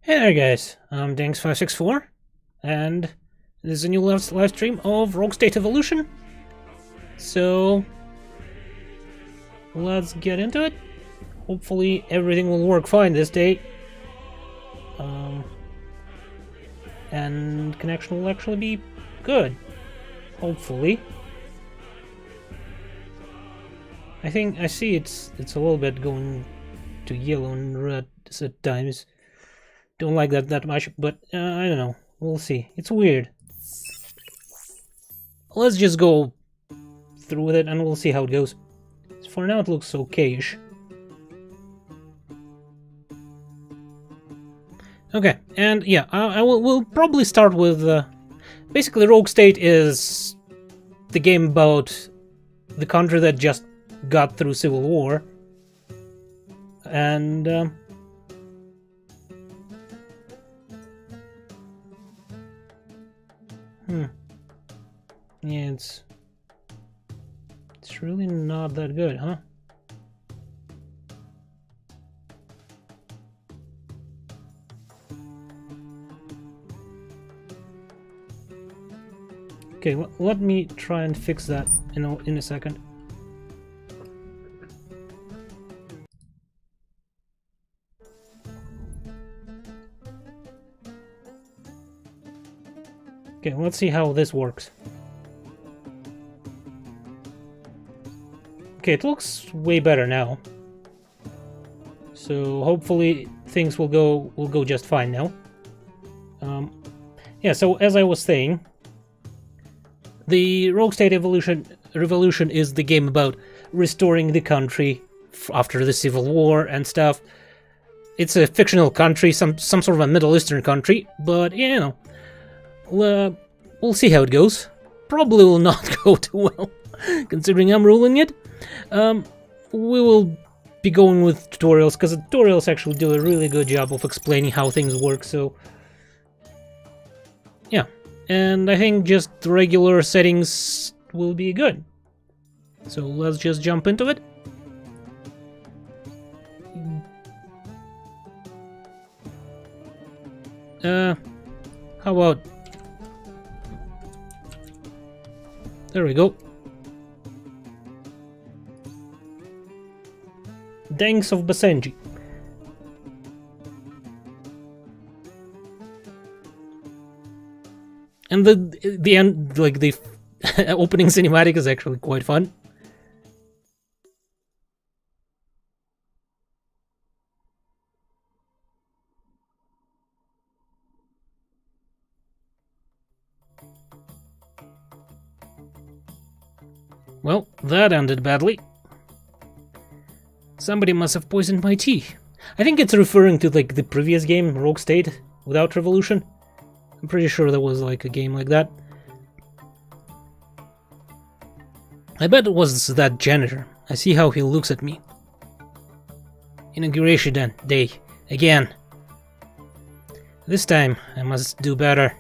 Hey there guys, I'm Dankz564, and this is a new live stream of Rogue State Evolution. So, let's get into it. Hopefully everything will work fine this day. And connection will actually be good. Hopefully. I see it's a little bit going to yellow and red at times. Don't like that much, but I don't know. We'll see. It's weird. Let's just go through with it and we'll see how it goes. For now it looks okay-ish. Okay, and yeah, we'll probably start with... basically, Rogue State is the game about the country that just got through civil war. And... yeah, it's really not that good, huh? Okay, let me try and fix that in a second. Okay, let's see how this works. Okay, it looks way better now. So hopefully things will go just fine now. Yeah, so as I was saying, the Rogue State Revolution is the game about restoring the country after the civil war and stuff. It's a fictional country, some sort of a Middle Eastern country, but you know, we'll see how it goes. Probably will not go too well, considering I'm ruling it. We will be going with tutorials, because the tutorials actually do a really good job of explaining how things work, so... yeah. And I think just regular settings will be good. So let's just jump into it. How about... there we go. Dankz of Basenji. And the end, like the opening cinematic is actually quite fun. Well, that ended badly. Somebody must have poisoned my tea. I think it's referring to like the previous game, Rogue State, without Revolution. I'm pretty sure there was like a game like that. I bet it was that janitor. I see how he looks at me. Inauguration day, again. This time, I must do better.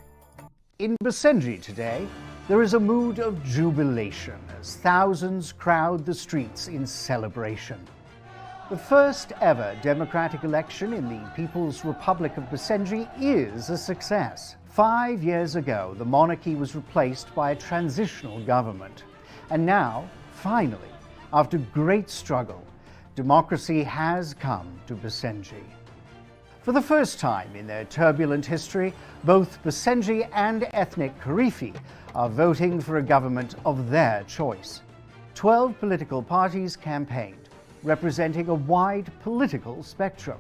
In Basenji today, there is a mood of jubilation as thousands crowd the streets in celebration. The first ever democratic election in the People's Republic of Basenji is a success. 5 years ago, the monarchy was replaced by a transitional government. And now, finally, after great struggle, democracy has come to Basenji. For the first time in their turbulent history, both Basenji and ethnic Karifi are voting for a government of their choice. 12 political parties campaigned, representing a wide political spectrum,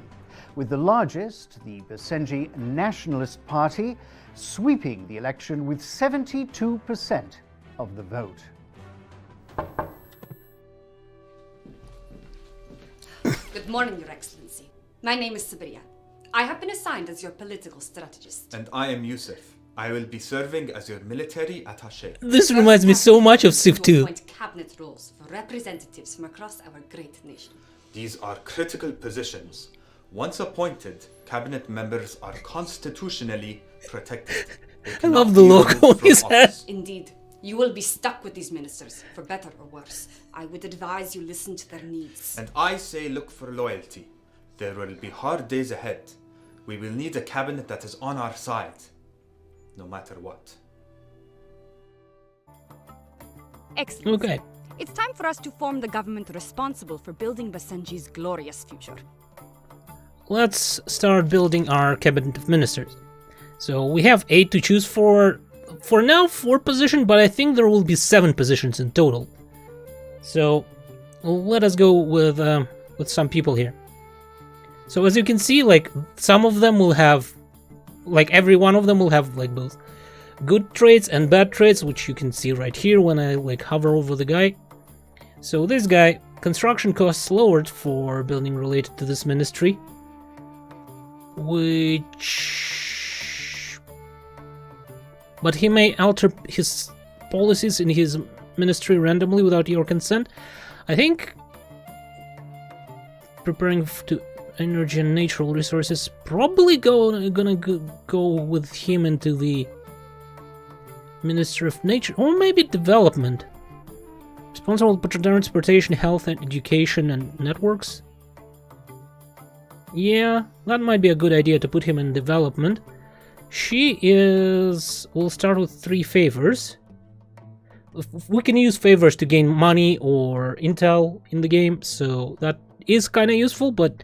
with the largest, the Basenji Nationalist Party, sweeping the election with 72% of the vote. Good morning, Your Excellency. My name is Sabriya. I have been assigned as your political strategist. And I am Yusuf. I will be serving as your military attaché. This reminds me so much of Civ 2. Appoint cabinet roles for representatives from across our great nation. These are critical positions. Once appointed, cabinet members are constitutionally protected. I love the logo on his head. Indeed. You will be stuck with these ministers, for better or worse. I would advise you listen to their needs. And I say look for loyalty. There will be hard days ahead. We will need a cabinet that is on our side, no matter what. Excellent. Okay. It's time for us to form the government responsible for building Basenji's glorious future. Let's start building our cabinet of ministers. So we have 8 to choose for now 4 positions, but I think there will be 7 positions in total. So let us go with some people here. So as you can see, like some of them will have, like every one of them will have like both good traits and bad traits, which you can see right here when I like hover over the guy. So this guy, construction costs lowered for building related to this ministry, but he may alter his policies in his ministry randomly without your consent. I think preparing to energy and natural resources probably gonna go with him into the Ministry of Nature, or maybe development. Responsible for transportation, health, and education, and networks. Yeah, that might be a good idea to put him in development. We'll start with 3 favors. We can use favors to gain money or intel in the game, so that is kind of useful, but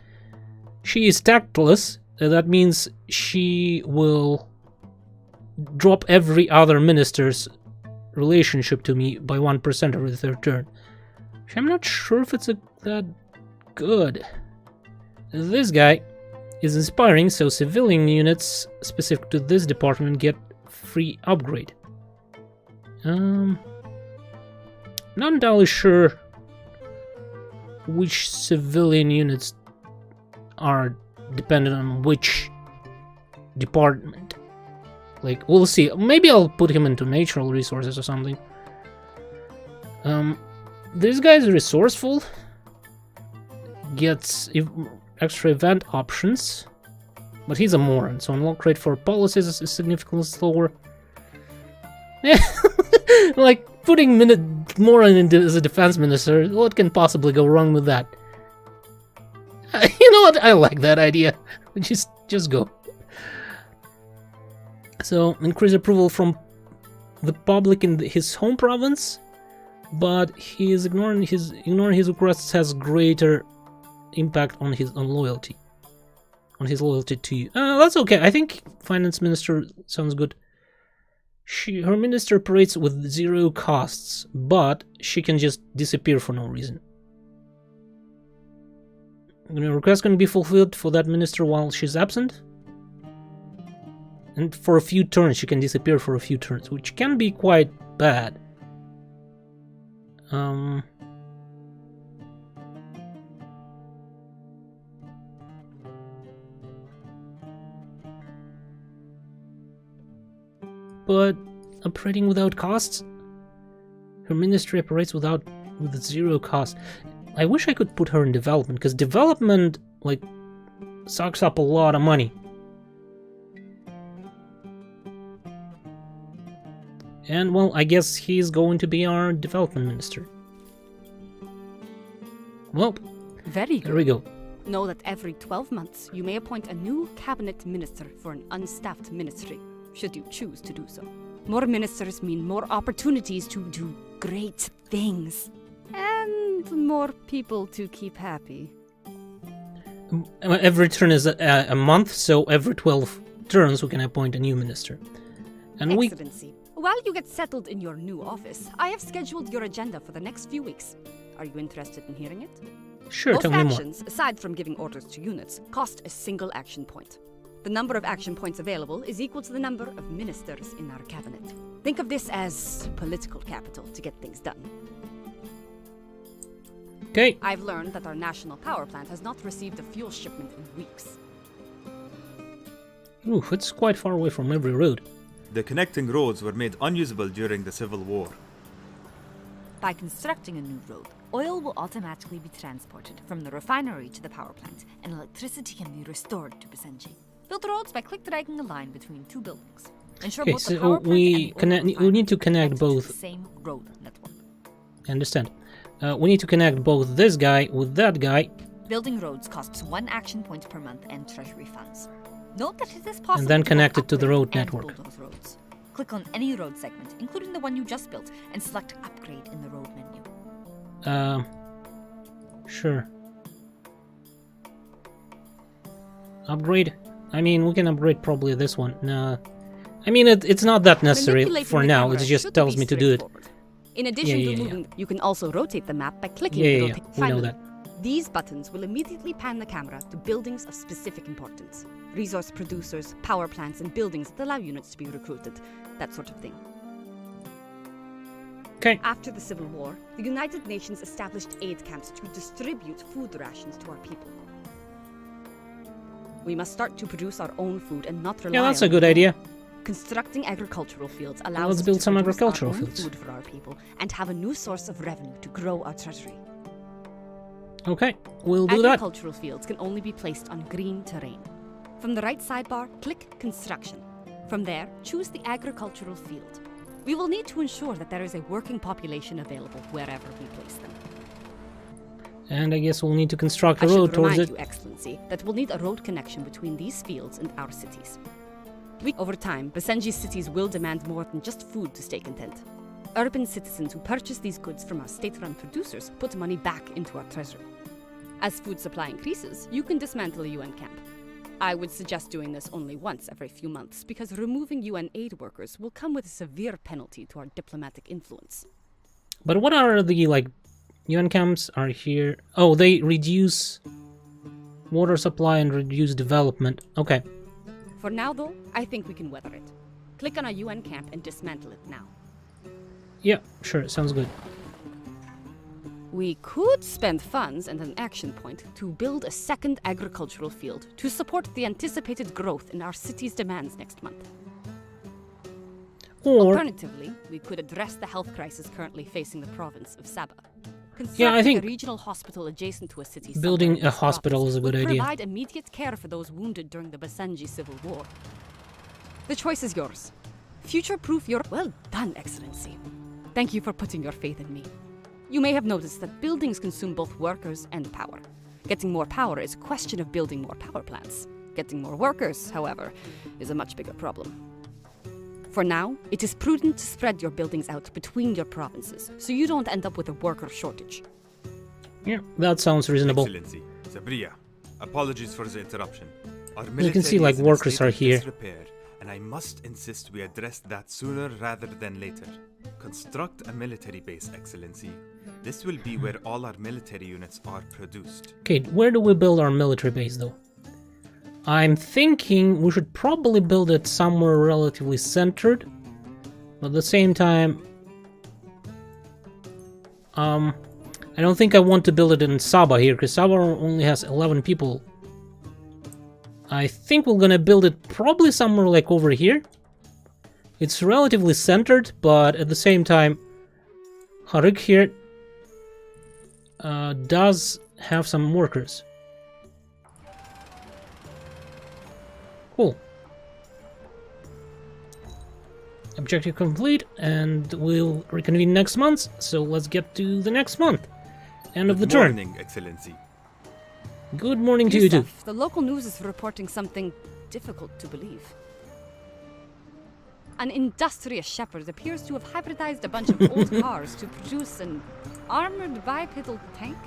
she is tactless. That means she will drop every other minister's relationship to me by 1% every 3rd turn. I'm not sure if it's that good. This guy is inspiring, so civilian units specific to this department get free upgrade. Not entirely sure which civilian units are dependent on which department. Like, we'll see. Maybe I'll put him into natural resources or something. This guy's resourceful. Gets extra event options. But he's a moron, so unlock rate for policies is significantly slower. Yeah, like, putting moron into as a defense minister, what can possibly go wrong with that? You know what? I like that idea. Just go. So, increase approval from the public in his home province, but he is ignoring his requests has greater impact on his loyalty to you. That's okay. I think finance minister sounds good. Her minister operates with 0 costs, but she can just disappear for no reason. The request can be fulfilled for that minister while she's absent. And for a few turns, she can disappear for a few turns, which can be quite bad. But operating without costs? Her ministry operates with 0 cost. I wish I could put her in development, because development, like, sucks up a lot of money. And, well, I guess he's going to be our development minister. Well, Very good. there we go. Know that every 12 months you may appoint a new cabinet minister for an unstaffed ministry, should you choose to do so. More ministers mean more opportunities to do great things. And more people to keep happy. Every turn is a month, so every 12 turns we can appoint a new minister. And Excellency, while you get settled in your new office, I have scheduled your agenda for the next few weeks. Are you interested in hearing it? Sure, Most tell me more. actions, aside from giving orders to units, cost a single action point. The number of action points available is equal to the number of ministers in our cabinet. Think of this as political capital to get things done. Okay. I've learned that our national power plant has not received a fuel shipment in weeks. Ooh, it's quite far away from every road. The connecting roads were made unusable during the Civil War. By constructing a new road, oil will automatically be transported from the refinery to the power plant, and electricity can be restored to Basenji. Build roads by click-dragging a line between 2 buildings. Ensure Okay, both the so power plant we and the oil we need to refinery connect connect to both. the same road network. I understand. We need to connect both this guy with that guy. Building roads costs 1 action point per month and treasury funds. Note that it is possible and then connect it to the upgrade road and network. bulldoze roads. Click on any road segment, including the one you just built, and select Upgrade in the road menu. Sure. Upgrade? I mean, we can upgrade probably this one. I mean, it's not that necessary Manipulating for the now. camera It just should tells be me to do it. straightforward. In addition Yeah, to moving, you can also rotate the map by clicking the Yeah, rotate. we know Finally, that. these buttons will immediately pan the camera to buildings of specific importance. Resource producers, power plants, and buildings that allow units to be recruited. That sort of thing. Okay. After the Civil War, the United Nations established aid camps to distribute food rations to our people. We must start to produce our own food and not rely Yeah, that's on a good idea. Constructing agricultural fields allows Let's us build to some produce agricultural our own fields. food for our people and have a new source of revenue to grow our treasury. Okay, we'll do that. Agricultural fields can only be placed on green terrain. From the right sidebar, click Construction. From there, choose the agricultural field. We will need to ensure that there is a working population available wherever we place them. And I guess we'll need to construct a I road should towards remind it. you, Excellency, that we'll need a road connection between these fields and our cities. Over time, Basenji cities will demand more than just food to stay content. Urban citizens who purchase these goods from our state-run producers put money back into our treasury. As food supply increases, you can dismantle a UN camp. I would suggest doing this only once every few months, because removing UN aid workers will come with a severe penalty to our diplomatic influence. But what are the, like, UN camps are here? Oh, they reduce water supply and reduce development. Okay. For now, though, I think we can weather it. Click on a UN camp and dismantle it now. Yeah, sure, sounds good. We could spend funds and an action point to build a second agricultural field to support the anticipated growth in our city's demands next month. Or, Alternatively, we could address the health crisis currently facing the province of Sabah. Yeah, I think a regional hospital adjacent to a city building somewhere in a this hospital province is a good will idea. provide immediate care for those wounded during the Basenji Civil War. The choice is yours. Future-proof your... Well done, Excellency. Thank you for putting your faith in me. You may have noticed that buildings consume both workers and power. Getting more power is a question of building more power plants. Getting more workers, however, is a much bigger problem. For now, it is prudent to spread your buildings out between your provinces, so you don't end up with a worker shortage. yeah, that sounds reasonable. Excellency, Sabria, apologies for the interruption. Our You can see, military like, is in a workers state are of here. disrepair, and I must insist we address that sooner rather than later. Construct a military base, Excellency. This will be where all our military units are produced. Okay, where do we build our military base, though? I'm thinking we should probably build it somewhere relatively centered, but at the same time, I don't think I want to build it in Sabah here, because Sabah only has 11 people. I think we're gonna build it probably somewhere like over here. It's relatively centered, but at the same time, Harik here does have some workers. Cool. Objective complete, and we'll reconvene next month, so let's get to the next month. End of the Good turn. morning, Excellency. Good morning to you too. Yusuf, the local news is reporting something difficult to believe. An industrious shepherd appears to have hybridized a bunch of old cars to produce an armored bipedal tank.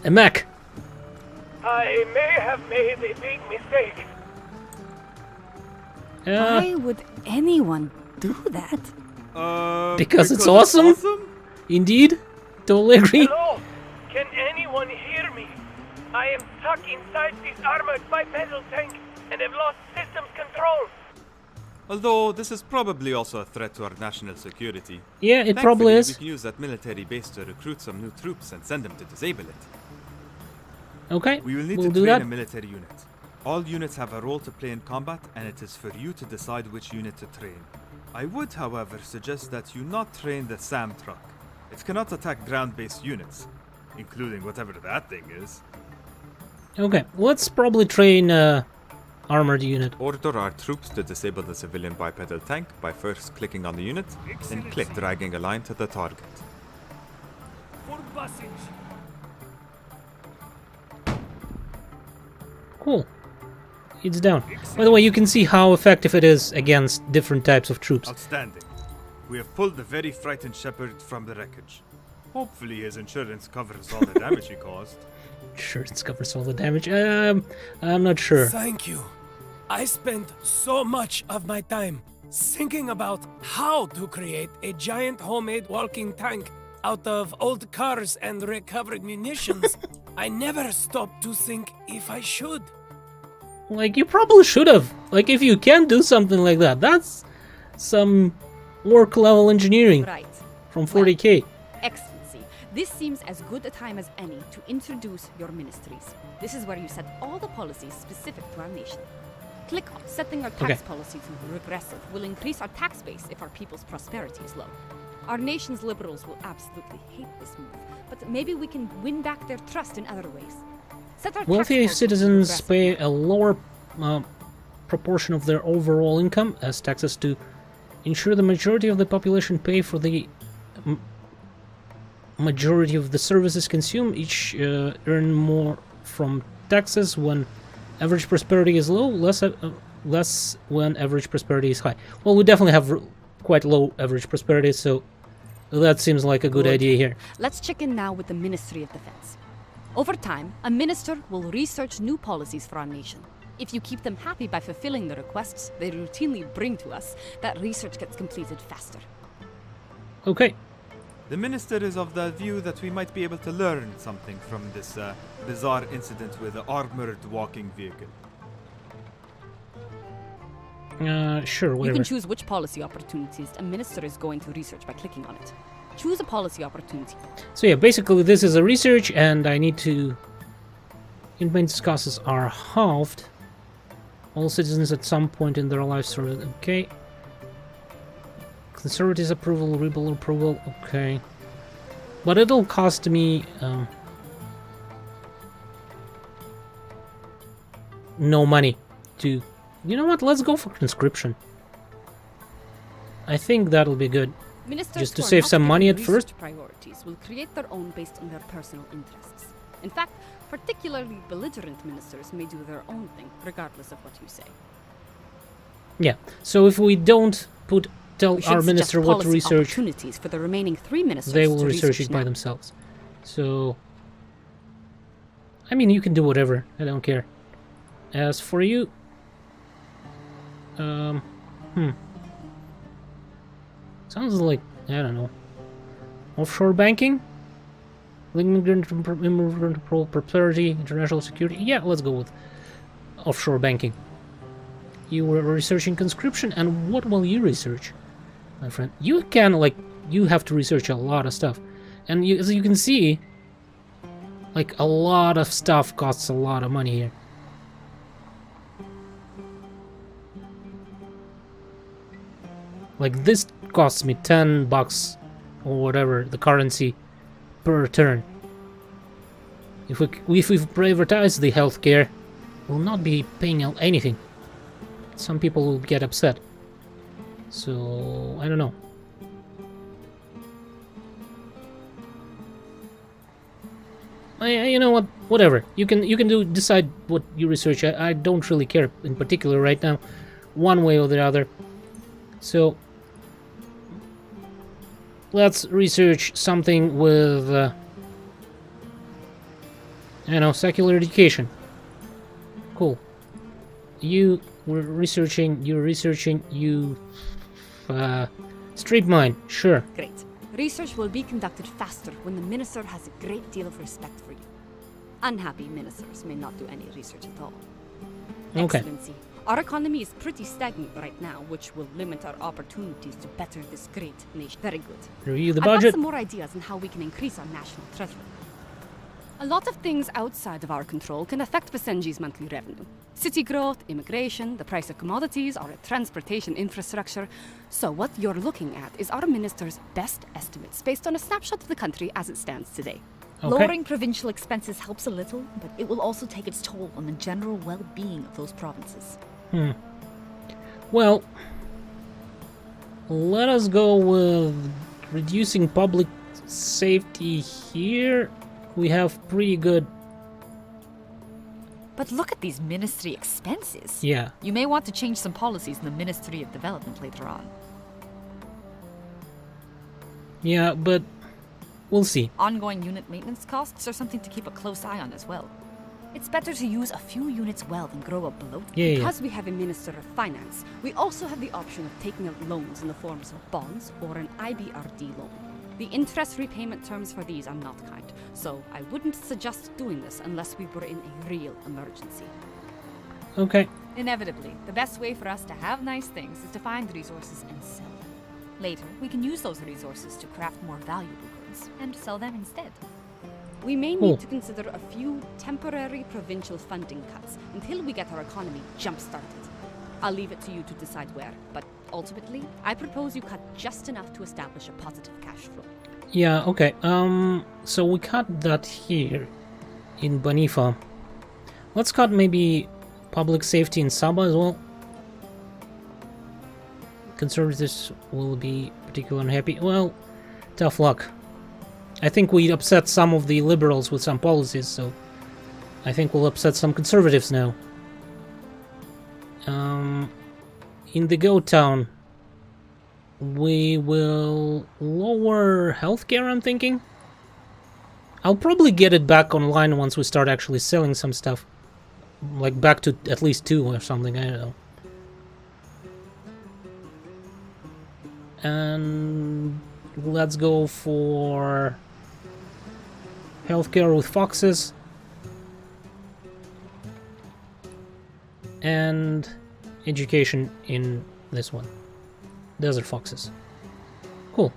A mech. I may have made a big mistake. Why would anyone do that? Because it's awesome? Indeed. Totally agree. Hello? Can anyone hear me? I am stuck inside this armored bipedal tank and have lost systems control. Although this is probably also a threat to our national security. Yeah, it probably Thankfully, is. We can use that military base to recruit some new troops and send them to disable it. Okay, We will need we'll to do train that. a military unit. All units have a role to play in combat, and it is for you to decide which unit to train. I would, however, suggest that you not train the SAM truck. It cannot attack ground-based units, including whatever that thing is. Okay, let's probably train armored unit. Order our troops to disable the civilian bipedal tank by first clicking on the unit, then click dragging a line to the target. For Basenji. Cool. it's down. By the way, you can see how effective it is against different types of troops. Outstanding. We have pulled the very frightened shepherd from the wreckage. Hopefully his insurance covers all the damage he caused. Insurance covers all the damage. I'm not sure. Thank you. I spent so much of my time thinking about how to create a giant homemade walking tank out of old cars and recovered munitions. I never stopped to think if I should. Like, you probably should have. Like, if you can do something like that, that's some work level engineering Right. from 40k. Excellency, this seems as good a time as any to introduce your ministries. This is where you set all the policies specific to our nation. Click on setting our tax Okay. policy to regressive will increase our tax base if our people's prosperity is low. Our nation's liberals will absolutely hate this move, but maybe we can win back their trust in other ways. Set our tax Wealthy policy to citizens regressive. pay a lower proportion of their overall income as taxes to ensure the majority of the population pay for the majority of the services consumed. Each earn more from taxes when average prosperity is low, less when average prosperity is high. Well, we definitely have quite low average prosperity, so that seems like a good idea here. Let's check in now with the Ministry of Defense. Over time, a minister will research new policies for our nation. If you keep them happy by fulfilling the requests they routinely bring to us, that research gets completed faster. Okay. The minister is of the view that we might be able to learn something from this bizarre incident with the armored walking vehicle. Sure, You whatever. can choose which policy opportunities a minister is going to research by clicking on it. Choose a policy opportunity. So yeah, basically this is a research, and I need to... Inmates' costs are halved. All citizens at some point in their lives are... Okay. Conservatives approval, rebel approval, okay. But it'll cost me... no money to... You know what, let's go for conscription. I think that'll be good. Ministers Just to who are save not some money given at first? research priorities will create their own based on their personal interests. In fact, particularly belligerent ministers may do their own thing, regardless of what you say. Yeah, so if we don't tell We should our suggest minister what to policy research, opportunities for the remaining 3 ministers they will to research it by now. themselves. So... I mean, you can do whatever, I don't care. As for you... Sounds like, I don't know. Offshore banking? Immigrant prosperity, international security? Yeah, let's go with offshore banking. You were researching conscription, and what will you research, my friend? You can, like, you have to research a lot of stuff. And you, as you can see, like, a lot of stuff costs a lot of money here. Like, this costs me $10 or whatever, the currency, per turn. If we privatize the healthcare, we'll not be paying out anything. Some people will get upset. So, I don't know. You know what? Whatever. You can decide what you research. I don't really care in particular right now, one way or the other. So let's research something with, you know, secular education. Cool. You were researching. You're researching. Street mine. Sure. Great. Research will be conducted faster when the minister has a great deal of respect for you. Unhappy ministers may not do any research at all. Okay. Excellency, our economy is pretty stagnant right now, which will limit our opportunities to better this great nation. Very good. Review the I've got budget. some more ideas on how we can increase our national treasury. A lot of things outside of our control can affect Basenji's monthly revenue. City growth, immigration, the price of commodities, our transportation infrastructure. So what you're looking at is our minister's best estimates based on a snapshot of the country as it stands today. Okay. Lowering provincial expenses helps a little, but it will also take its toll on the general well-being of those provinces. Well, let us go with reducing public safety here. We have pretty good But look at these ministry expenses. Yeah. You may want to change some policies in the Ministry of Development later on. Yeah, but we'll see. Ongoing unit maintenance costs are something to keep a close eye on as well. It's better to use a few units well than grow a bloat. Yeah. Because we have a Minister of Finance, we also have the option of taking out loans in the forms of bonds or an IBRD loan. The interest repayment terms for these are not kind, so I wouldn't suggest doing this unless we were in a real emergency. Okay. Inevitably, the best way for us to have nice things is to find resources and sell them. Later, we can use those resources to craft more valuable goods and sell them instead. We may Cool. need to consider a few temporary provincial funding cuts until we get our economy jump-started. I'll leave it to you to decide where, but ultimately, I propose you cut just enough to establish a positive cash flow. Yeah, okay. So we cut that here in Banifa. Let's cut maybe public safety in Saba as well. Conservatives will be particularly unhappy. Well, tough luck. I think we upset some of the liberals with some policies, so I think we'll upset some conservatives now. In the Go Town, we will lower healthcare, I'm thinking. I'll probably get it back online once we start actually selling some stuff. Like back to at least 2 or something, I don't know. And let's go for healthcare with foxes. And education in this one. Desert foxes. Cool.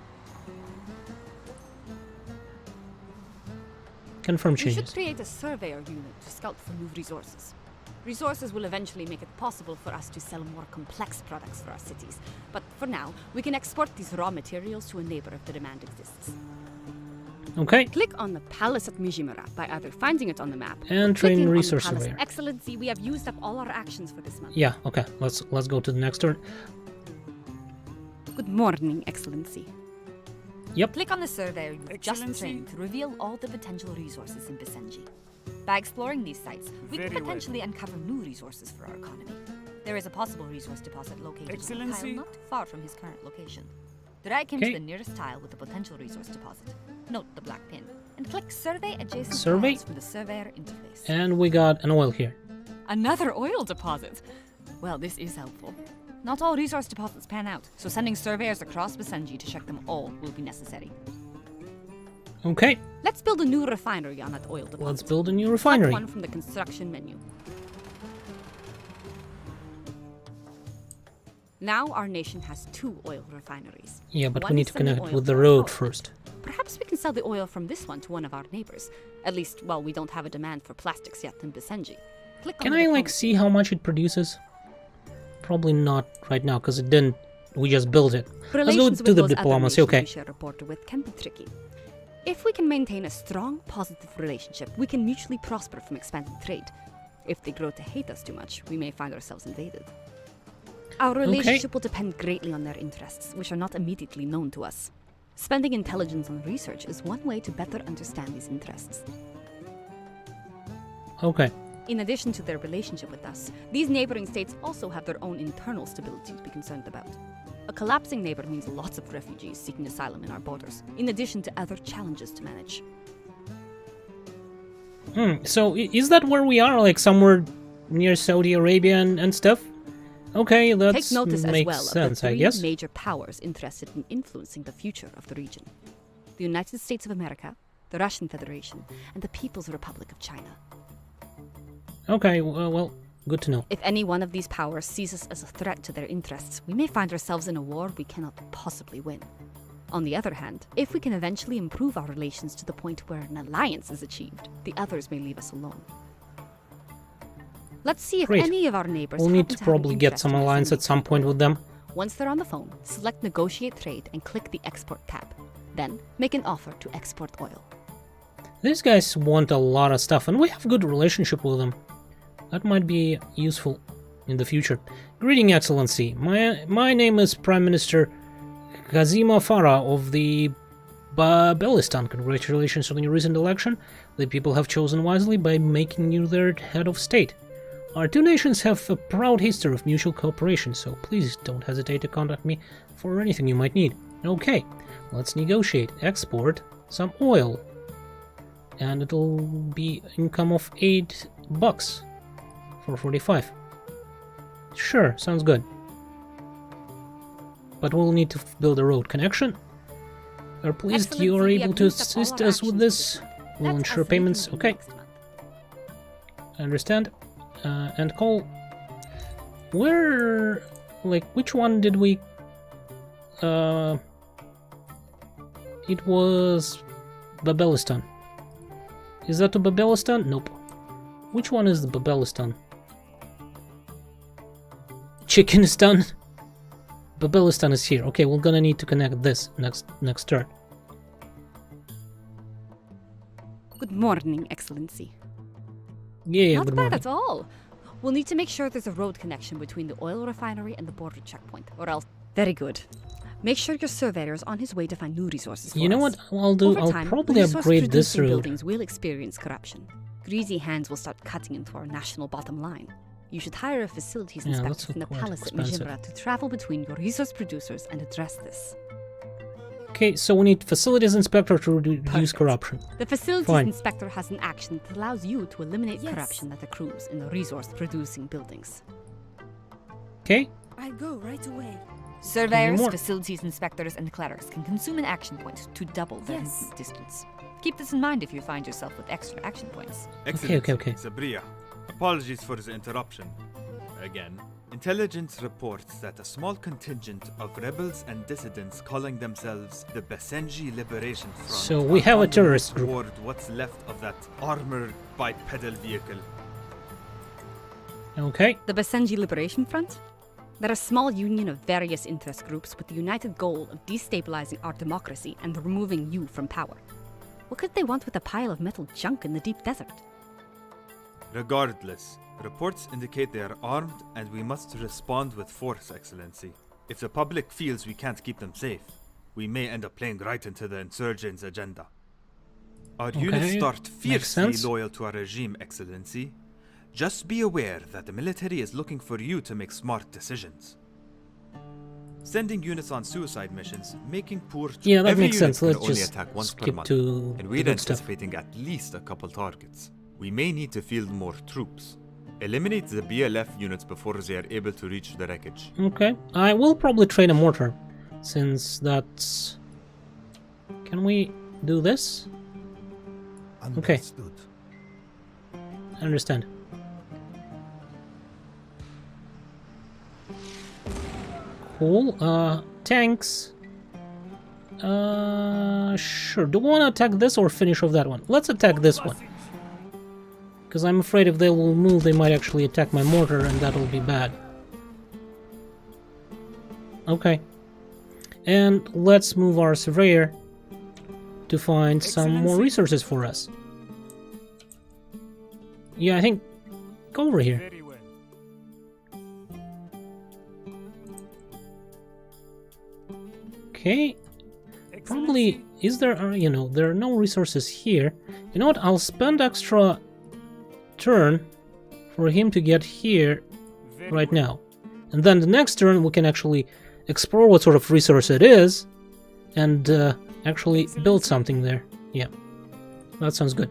Confirm We should changes. create a surveyor unit to scout for new resources. Resources will eventually make it possible for us to sell more complex products for our cities. But for now, we can export these raw materials to a neighbor if the demand exists. Okay. Click on the palace at Mijimura by either finding it on the map And or train clicking on the resource palace. surveyor. Excellency, we have used up all our actions for this month. Yeah, okay. Let's go to the next turn. Good morning, Excellency. Yep. Click on the surveyor you've just Excellency. trained to reveal all the potential resources in Basenji. By exploring these sites, we Very can well. potentially uncover new resources for our economy. There is a possible resource deposit located in a Excellency. tile not too far from his current location. Drag him Okay. to the nearest tile with the potential resource deposit. Note the black pin, and click Survey adjacent Survey? tiles from the surveyor interface. And we got an oil here. Another oil deposit! Well, this is helpful. Not all resource deposits pan out, so sending surveyors across Basenji to check them all will be necessary. Okay. Let's build a new refinery on that oil deposit. Let's build a new Select refinery. one from the construction menu. Now our nation has 2 oil refineries. Yeah, but One we need is to sending connect oil with the to our road power first. plant. Perhaps we can sell the oil from this one to one of our neighbors. At least, while we don't have a demand for plastics yet in Basenji. Click on Can the I, like, diplomacy. see how much it produces? Probably not right now, because it didn't... We just built it. Let's go Relations to with the those other diplomacy, nations okay. we share a border with can be tricky. If we can maintain a strong, positive relationship, we can mutually prosper from expanding trade. If they grow to hate us too much, we may find ourselves invaded. Our relationship will depend greatly on their interests, which are not immediately known to us. Spending intelligence on research is one way to better understand these interests. Okay. In addition to their relationship with us, these neighboring states also have their own internal stability to be concerned about. A collapsing neighbor means lots of refugees seeking asylum in our borders, in addition to other challenges to manage. So is that where we are? Like somewhere near Saudi Arabia and stuff? Okay, that Take notice as makes well sense, of the I 3 guess. major powers interested in influencing the future of the region. The United States of America, the Russian Federation, and the People's Republic of China. Okay, well, good to know. If any one of these powers sees us as a threat to their interests, we may find ourselves in a war we cannot possibly win. On the other hand, if we can eventually improve our relations to the point where an alliance is achieved, the others may leave us alone. Let's see if Great. any of our neighbors We'll need happen to have an probably get interest some in alliance Basenji. at some point with them. Once they're on the phone, select Negotiate Trade and click the Export tab. Then, make an offer to export oil. These guys want a lot of stuff, and we have a good relationship with them. That might be useful in the future. Greeting, Excellency. My name is Prime Minister Kazima Farah of the Belistan. Congratulations on your recent election. The people have chosen wisely by making you their head of state. Our two nations have a proud history of mutual cooperation, so please don't hesitate to contact me for anything you might need. Okay, let's negotiate. Export some oil. And it'll be income of $8 for 45. Sure, sounds good. But we'll need to build a road connection. We're pleased you are able to assist us with this. We'll ensure payments. Okay. I understand. And call. Where, like, which one did we? It was Babelistan. Is that to Babelistan? Nope. Which one is the Babelistan? Chickenistan. Babelistan is here. Okay, we're gonna need to connect this next turn. Good morning, Excellency. Yeah, Not good bad morning. at all. We'll need to make sure there's a road connection between the oil refinery and the border checkpoint, or else... Very good. Make sure your surveyor's on his way to find new resources for You know us. what I'll do? Over I'll time, probably upgrade this resource-producing road. buildings will experience corruption. Greasy hands will start cutting into our national bottom line. You should hire a facilities Yeah, inspector that's from the quite palace at expensive. Mijimra to travel between your resource producers and address this. Okay, so we need facilities inspector to reduce Perfect. corruption. The facilities Fine. inspector has an action that allows you to eliminate Yes. corruption that accrues in the resource-producing buildings. Okay, I'll go right away. Surveyors, more. facilities inspectors, and clerics can consume an action point to double their Yes. movement distance. Keep this in mind if you find yourself with extra action points. Excellent. okay. Sabria, apologies for the interruption. Again, intelligence reports that a small contingent of rebels and dissidents calling themselves the Basenji Liberation Front So we are have a on the terrorist move group. toward what's left of that armored bipedal vehicle. okay. The Basenji Liberation Front? They're a small union of various interest groups with the united goal of destabilizing our democracy and removing you from power. What could they want with a pile of metal junk in the deep desert? Regardless, reports indicate they are armed and we must respond with force, Excellency. If the public feels we can't keep them safe, we may end up playing right into the insurgents' agenda. Our units start makes fiercely sense. loyal to our regime, Excellency. Just be aware that the military is looking for you to make smart decisions. Sending units on suicide missions, making poor Yeah, that Every makes unit sense. can Let's only just attack once per skip month, to and the we're good stuff. anticipating at least a couple targets. We may need to field more troops. Eliminate the BLF units before they are able to reach the wreckage. Okay, I will probably train a mortar, since that's... Can we do this? Okay. Understood. I understand. Cool, tanks. Sure. Do we want to attack this or finish off that one? Let's attack this one. Because I'm afraid if they will move, they might actually attack my mortar, and that'll be bad. Okay. And let's move our surveyor to find some more resources for us. Yeah, I think... Go over here. Very well. Okay. Probably... Is there... you know, there are no resources here. You know what? I'll spend extra turn for him to get here right now. And then the next turn we can actually explore what sort of resource it is and actually build something there. Yeah, that sounds good.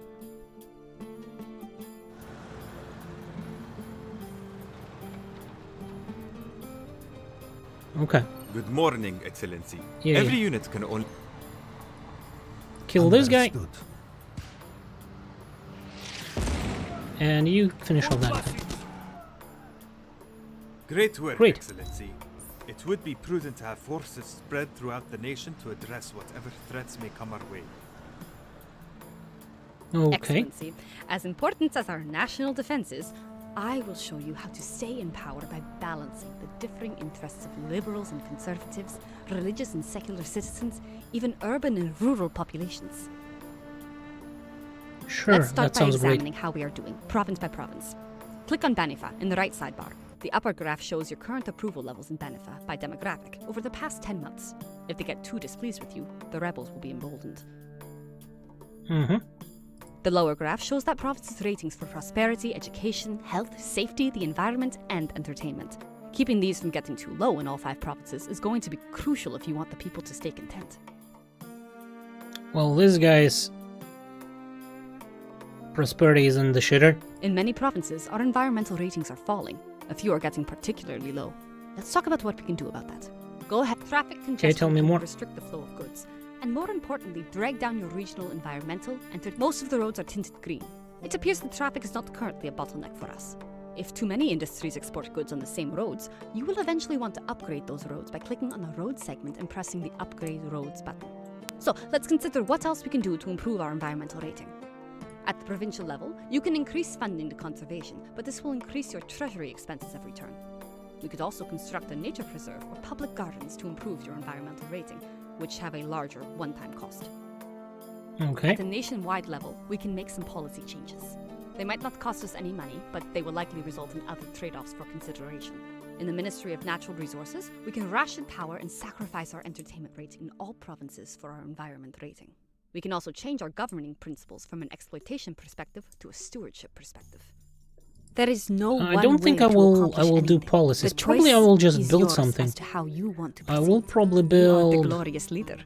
Okay, Good morning, Excellency. Yeah, Every yeah. unit can only... kill this guy, Understood. and you finish all that. Great work, Great. Excellency. It would be prudent to have forces spread throughout the nation to address whatever threats may come our way. Okay, Excellency, as important as our national defense is, I will show you how to stay in power by balancing the differing interests of liberals and conservatives, religious and secular citizens, even urban and rural populations. sure, Let's start that by sounds great. examining how we are doing, province by province. Click on Banifa in the right sidebar. The upper graph shows your current approval levels in Banifa by demographic over the past 10 months. If they get too displeased with you, the rebels will be emboldened. Mm-hmm. The lower graph shows that provinces' ratings for prosperity, education, health, safety, the environment, and entertainment. Keeping these from getting too low in all 5 provinces is going to be crucial if you want the people to stay content. Well, this guy's prosperity is in the shitter. In many provinces, our environmental ratings are falling. A few are getting particularly low. Let's talk about what we can do about that. Go ahead. Traffic congestion tell me can more. restrict the flow of goods. And more importantly, drag down your regional environmental and most of the roads are tinted green. It appears that traffic is not currently a bottleneck for us. If too many industries export goods on the same roads, you will eventually want to upgrade those roads by clicking on a road segment and pressing the Upgrade Roads button. So let's consider what else we can do to improve our environmental rating. At the provincial level, you can increase funding to conservation, but this will increase your treasury expenses every turn. We could also construct a nature preserve or public gardens to improve your environmental rating, which have a larger one-time cost. Okay. At a nationwide level, we can make some policy changes. They might not cost us any money, but they will likely result in other trade-offs for consideration. In the Ministry of Natural Resources, we can ration power and sacrifice our entertainment rating in all provinces for our environment rating. We can also change our governing principles from an exploitation perspective to a stewardship perspective. There is no one I don't think way I to will accomplish do anything. policies. The Probably I choice will just is build yours something. as to how you want to I will proceed. probably You are the build... glorious leader.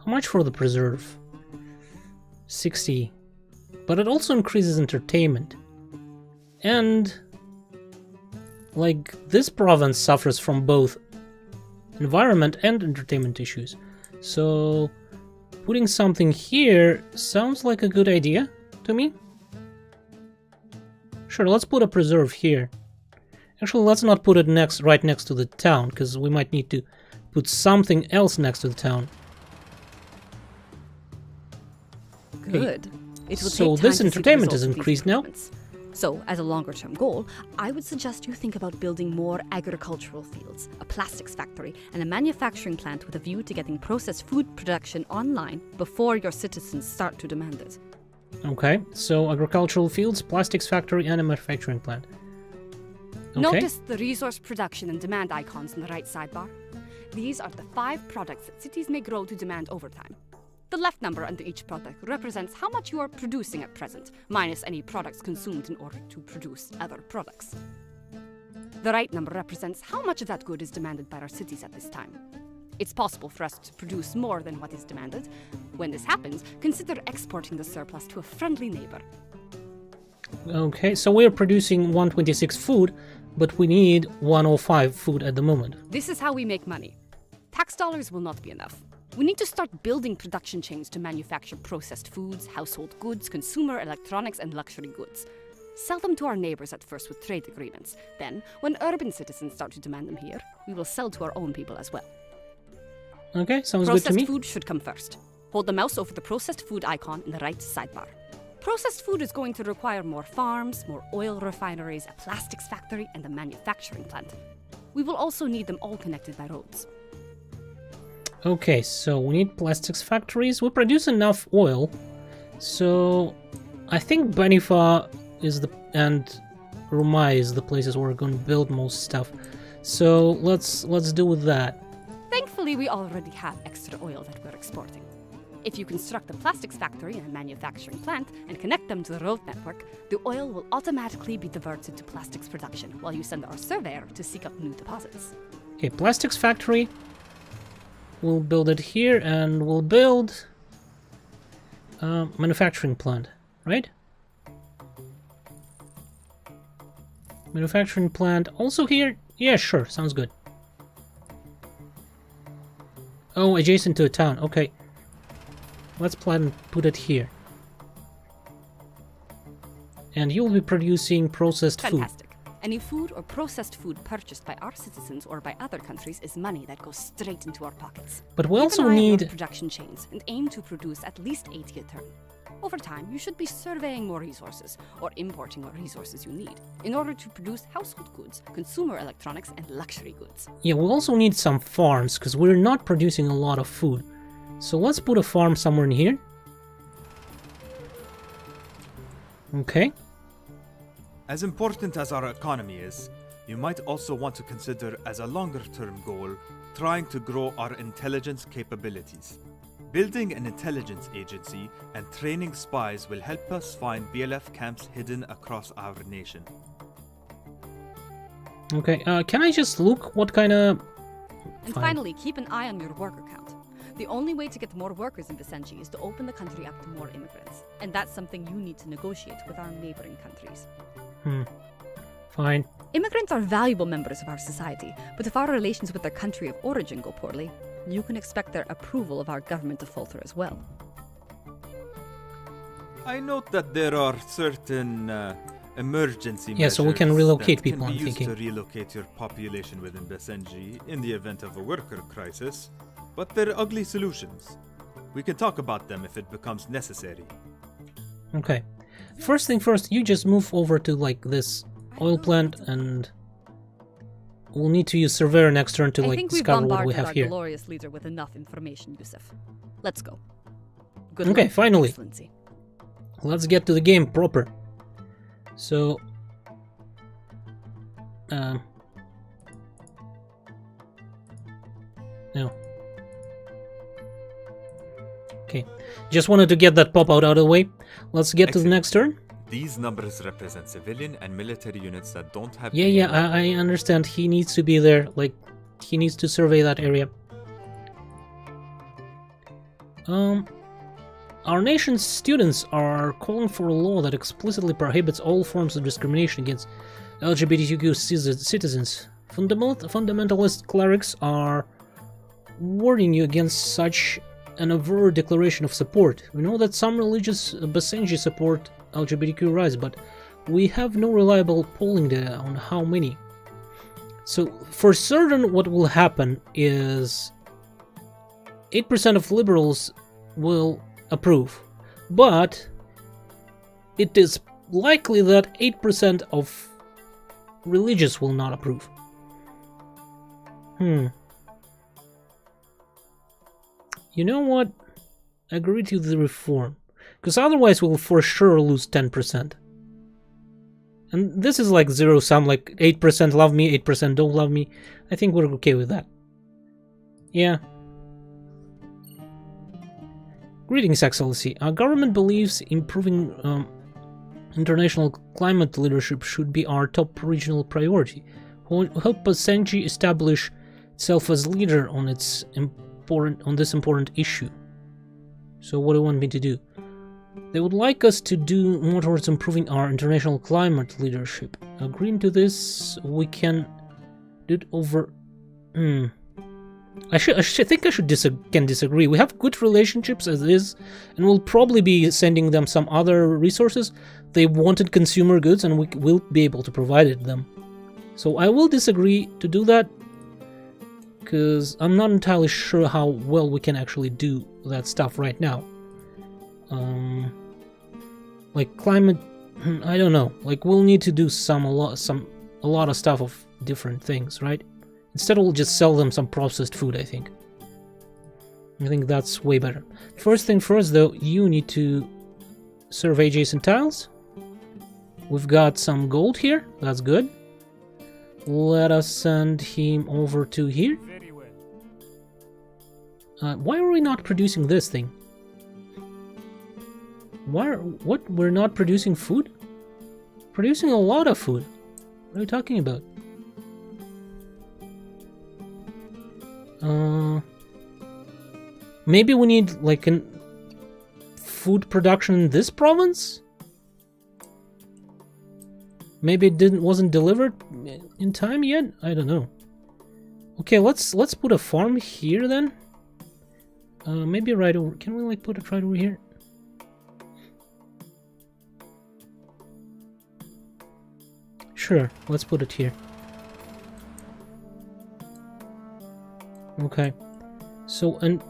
How much for the preserve? 60. But it also increases entertainment. And... like, this province suffers from both environment and entertainment issues. So... putting something here sounds like a good idea to me. Sure, let's put a preserve here. Actually, let's not put it right next to the town, because we might need to put something else next to the town. Good. It will So take time this to see the entertainment results is of these increased now? improvements. So, as a longer-term goal, I would suggest you think about building more agricultural fields, a plastics factory, and a manufacturing plant with a view to getting processed food production online before your citizens start to demand it. Okay, so agricultural fields, plastics factory, and a manufacturing plant. Okay. Notice the resource production and demand icons in the right sidebar. These are the 5 products that cities may grow to demand over time. The left number under each product represents how much you are producing at present, minus any products consumed in order to produce other products. The right number represents how much of that good is demanded by our cities at this time. It's possible for us to produce more than what is demanded. When this happens, consider exporting the surplus to a friendly neighbor. Okay, so we're producing 126 food, but we need 105 food at the moment. This is how we make money. Tax dollars will not be enough. We need to start building production chains to manufacture processed foods, household goods, consumer electronics, and luxury goods. Sell them to our neighbors at first with trade agreements. Then, when urban citizens start to demand them here, we will sell to our own people as well. Okay, sounds good to Processed me. food should come first. Hold the mouse over the processed food icon in the right sidebar. Processed food is going to require more farms, more oil refineries, a plastics factory, and a manufacturing plant. We will also need them all connected by roads. Okay, so we need plastics factories. We produce enough oil, so I think Benifa is and Rumai is the places where we're going to build most stuff. So let's do with that. Thankfully, we already have extra oil that we're exporting. If you construct a plastics factory and a manufacturing plant and connect them to the road network, the oil will automatically be diverted to plastics production while you send our surveyor to seek out new deposits. Okay, plastics factory. We'll build it here, and we'll build manufacturing plant, right? Manufacturing plant also here? Yeah, sure, sounds good. Oh, adjacent to a town, okay. Let's plan and put it here. And you'll be producing processed food. Fantastic. Any food or processed food purchased by our citizens or by other countries is money that goes straight into our pockets. But we Keep also an eye on your need... production chains and aim to produce at least 80 a turn. Over time, you should be surveying more resources or importing what resources you need in order to produce household goods, consumer electronics, and luxury goods. Yeah, we also need some farms, because we're not producing a lot of food. So let's put a farm somewhere in here. Okay. As important as our economy is, you might also want to consider as a longer-term goal trying to grow our intelligence capabilities. Building an intelligence agency and training spies will help us find BLF camps hidden across our nation. Okay, can I just look what kind of... And finally, keep an eye on your worker count. The only way to get more workers in Basenji is to open the country up to more immigrants. And that's something you need to negotiate with our neighboring countries. Fine. Immigrants are valuable members of our society, but if our relations with their country of origin go poorly, you can expect their approval of our government to falter as well. I note that there are certain emergency Yeah, so we measures can relocate that people, can I'm be used thinking. to relocate your population within Basenji in the event of a worker crisis, but they're ugly solutions. We can talk about them if it becomes necessary. Okay. First thing first, you just move over to, like, this oil plant, and we'll need to use Surveyor next turn to, I like, think we've discover what we bombarded have our here. glorious leader with enough information, Yusuf. Let's go. Good Okay, luck, finally. Excellency. Let's get to the game proper. So... No. Okay. Just wanted to get that pop-out out of the way. Let's get to the Excellent. next turn. These numbers represent civilian and military units that don't have... Yeah, I understand. He needs to be there. Like, he needs to survey that area. Our nation's students are calling for a law that explicitly prohibits all forms of discrimination against LGBTQ citizens. Fundamentalist clerics are warning you against such an overt declaration of support. We know that some religious Basenji support LGBTQ rights, but we have no reliable polling data on how many. So, for certain, what will happen is 8% of liberals will approve, but it is likely that 8% of religious will not approve. You know what? Agree to the reform, because otherwise we'll for sure lose 10%. And this is like zero sum, like 8% love me, 8% don't love me. I think we're okay with that. Yeah. Greetings, Excellency. Our government believes improving international climate leadership should be our top regional priority. We'll help Basenji establish itself as leader on this important issue. So what do you want me to do? They would like us to do more towards improving our international climate leadership. Agreeing to this, we can do it over... I think I should disagree. We have good relationships as is, and we'll probably be sending them some other resources. They wanted consumer goods, and we will be able to provide it them. So I will disagree to do that, because I'm not entirely sure how well we can actually do that stuff right now. Like climate, I don't know. Like we'll need to do a lot of stuff of different things, right? Instead, we'll just sell them some processed food. I think that's way better. First thing first, though, you need to survey adjacent tiles. We've got some gold here. That's good. Let us send him over to here. Why are we not producing this thing? What? We're not producing food? Producing a lot of food. What are you talking about? Maybe we need like an food production in this province? Maybe it wasn't delivered in time yet? I don't know. Okay, let's put a farm here then. Maybe right over. Can we like put it right over here? Sure, let's put it here. Okay. So, and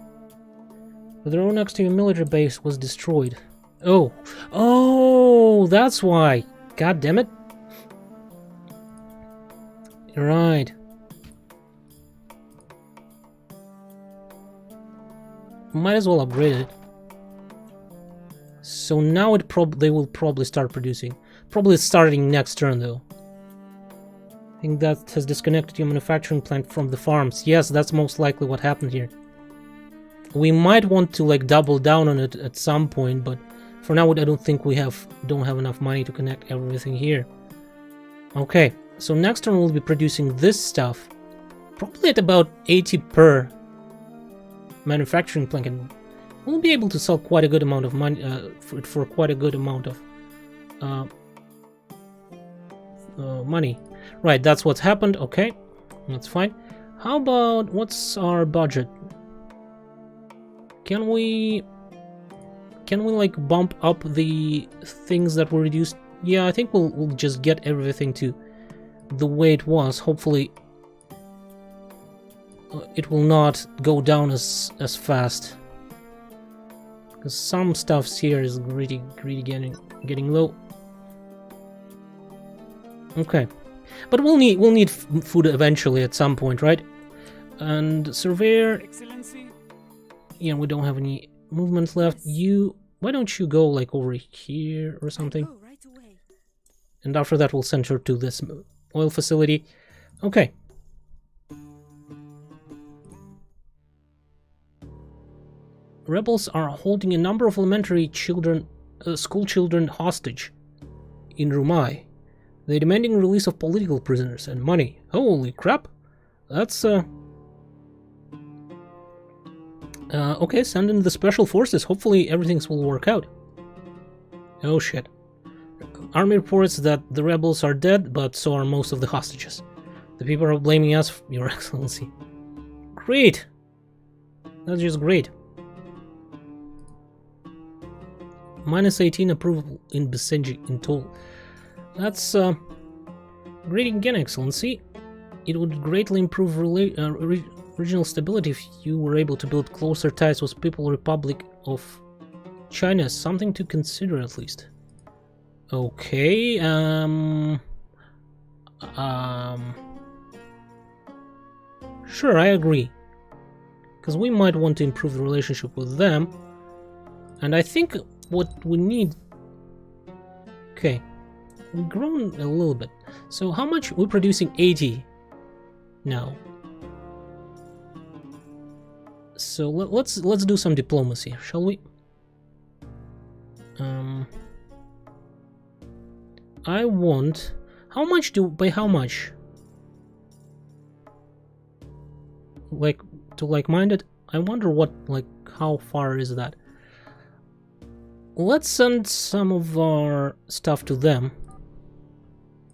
the road next to your military base was destroyed. Oh, that's why. God damn it. Right. Might as well upgrade it. So now they will probably start producing. Probably starting next turn though. I think that has disconnected your manufacturing plant from the farms. Yes, that's most likely what happened here. We might want to like double down on it at some point, but for now I don't think we don't have enough money to connect everything here. Okay, so next turn we'll be producing this stuff, probably at about 80 per manufacturing plank, and we'll be able to sell quite a good amount of money for quite a good amount of money. Right, that's what's happened. Okay, that's fine. How about, what's our budget? Can we like bump up the things that were reduced? Yeah, I think we'll just get everything to the way it was. Hopefully it will not go down as fast, because some stuff's here is really getting low. Okay, but we'll need food eventually at some point, right? And surveyor, Excellency. yeah, we don't have any movement left. Why don't you go like over here or something? Right away. And after that we'll send her to this oil facility. Okay. Rebels are holding a number of elementary children, school children hostage in Rumai. They're demanding release of political prisoners and money. Holy crap! That's okay, send in the special forces. Hopefully everything will work out. Oh shit. Army reports that the rebels are dead, but so are most of the hostages. The people are blaming us, Your Excellency. Great! That's just great. -18 approval in Basenji in total. That's great again, Excellency. It would greatly improve regional stability if you were able to build closer ties with People's Republic of China. Something to consider at least. Okay, sure, I agree. Because we might want to improve the relationship with them. And I think what we need... Okay, we've grown a little bit. So how much? We're producing 80 now. So let's do some diplomacy, shall we? I want... How much by how much? Like, to like-minded? I wonder what, like, how far is that? Let's send some of our stuff to them.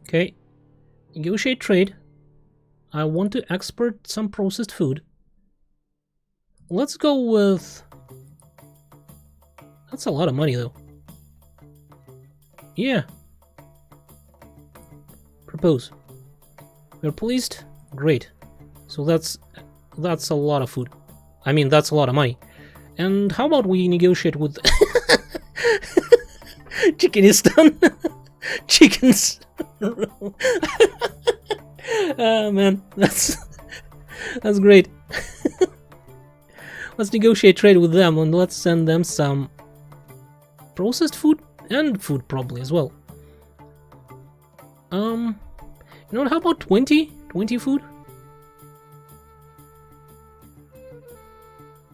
Okay. Negotiate trade. I want to export some processed food. Let's go with... That's a lot of money, though. Yeah. Propose. We're pleased? Great. So that's a lot of food. I mean, that's a lot of money. And how about we negotiate with... Chickenistan. Chickens. Oh man, that's great. Let's negotiate trade with them and let's send them some processed food and food probably as well. You know what, how about 20 food?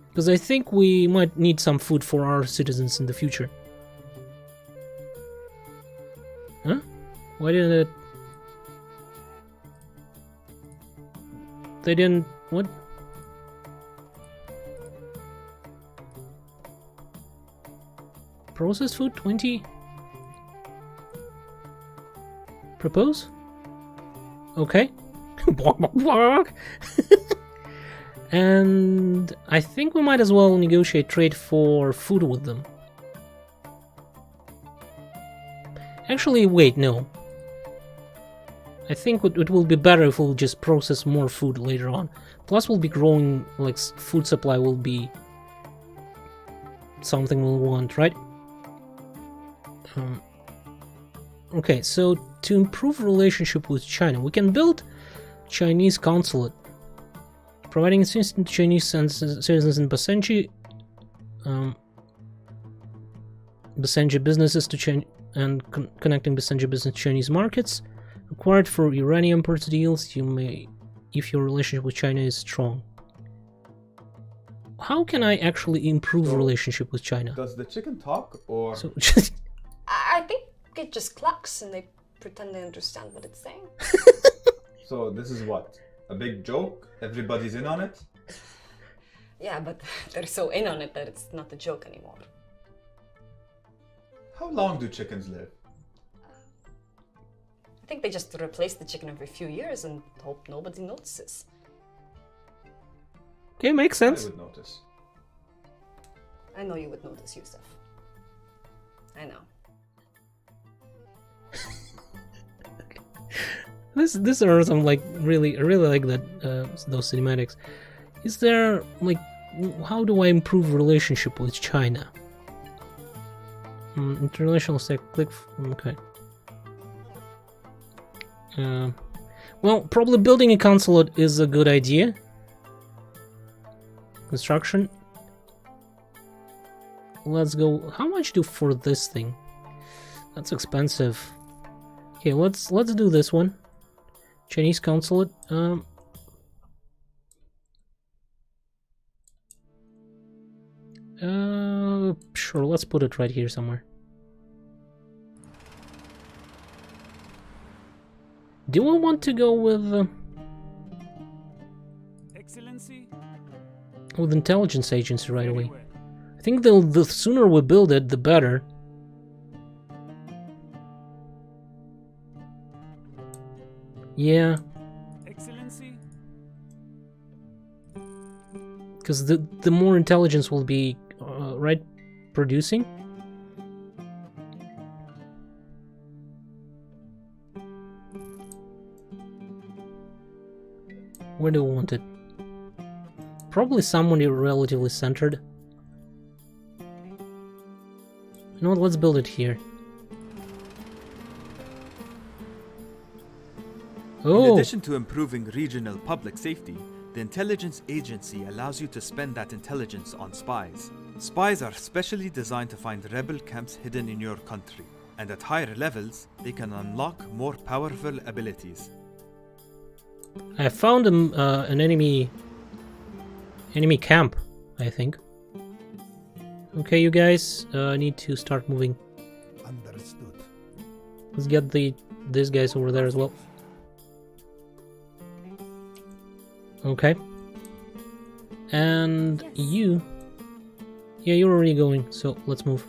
Because I think we might need some food for our citizens in the future. Huh? Why didn't it... They didn't... What? Processed food, 20? Propose? Okay. And I think we might as well negotiate trade for food with them. Actually, wait, no. I think it will be better if we'll just process more food later on. Plus we'll be growing, like, food supply will be something we'll want, right? Okay, so to improve relationship with China, we can build Chinese consulate, providing assistance to Chinese citizens in Basenji, Basenji businesses to China, and connecting Basenji business to Chinese markets. Required for uranium purchase deals, you may, if your relationship with China is strong. how can I actually improve So, relationship with China? Does the chicken talk, or So I think it just clucks and they pretend they understand what it's saying. so this is what? A big joke? Everybody's in on it? Yeah, but they're so in on it that it's not a joke anymore. How long do chickens live? I think they just replace the chicken every few years and hope nobody notices. okay, makes I sense. would notice. I know you would notice, Yusuf. I know. This are some like I really like that those cinematics. Is there like how do I improve relationship with China? International sec click. Okay. Well, probably building a consulate is a good idea. Construction. Let's go. How much do for this thing? That's expensive. Okay, let's do this one. Chinese consulate. Sure. Let's put it right here somewhere. Do I want to go with Excellency? with intelligence agency right away? I think the sooner we build it, the better. Yeah, Excellency? because the more intelligence will be right producing. Where do we want it? Probably somewhere relatively centered. You know what? Let's build it here. In Oh, addition to improving regional public safety, the intelligence agency allows you to spend that intelligence on spies. Spies are specially designed to find rebel camps hidden in your country, and at higher levels, they can unlock more powerful abilities. I found an enemy camp, I think. Okay, you guys, need to start moving. Understood. Let's get these guys over there as well. Okay. And you... Yeah, you're already going, so let's move.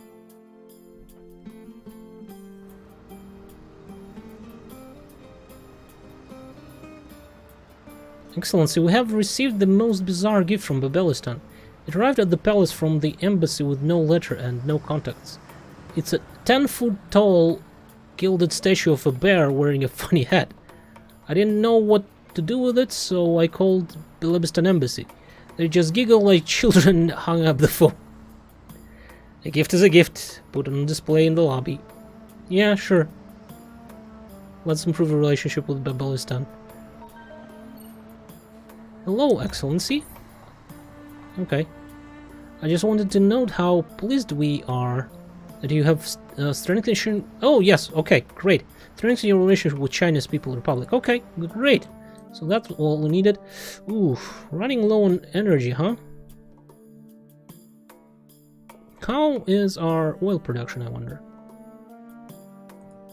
Excellency, we have received the most bizarre gift from Babelistan. It arrived at the palace from the embassy with no letter and no contacts. It's a 10-foot tall gilded statue of a bear wearing a funny hat. I didn't know what to do with it, so I called Babelistan embassy. They just giggled like children and hung up the phone. A gift is a gift. Put it on display in the lobby. Yeah, sure. Let's improve the relationship with Babelistan. Hello, Excellency. Okay. I just wanted to note how pleased we are that you have strengthened... Oh, yes, okay, great. Strengthen your relationship with China's People's Republic. Okay, great. So that's all we needed. Ooh, running low on energy, huh? How is our oil production, I wonder?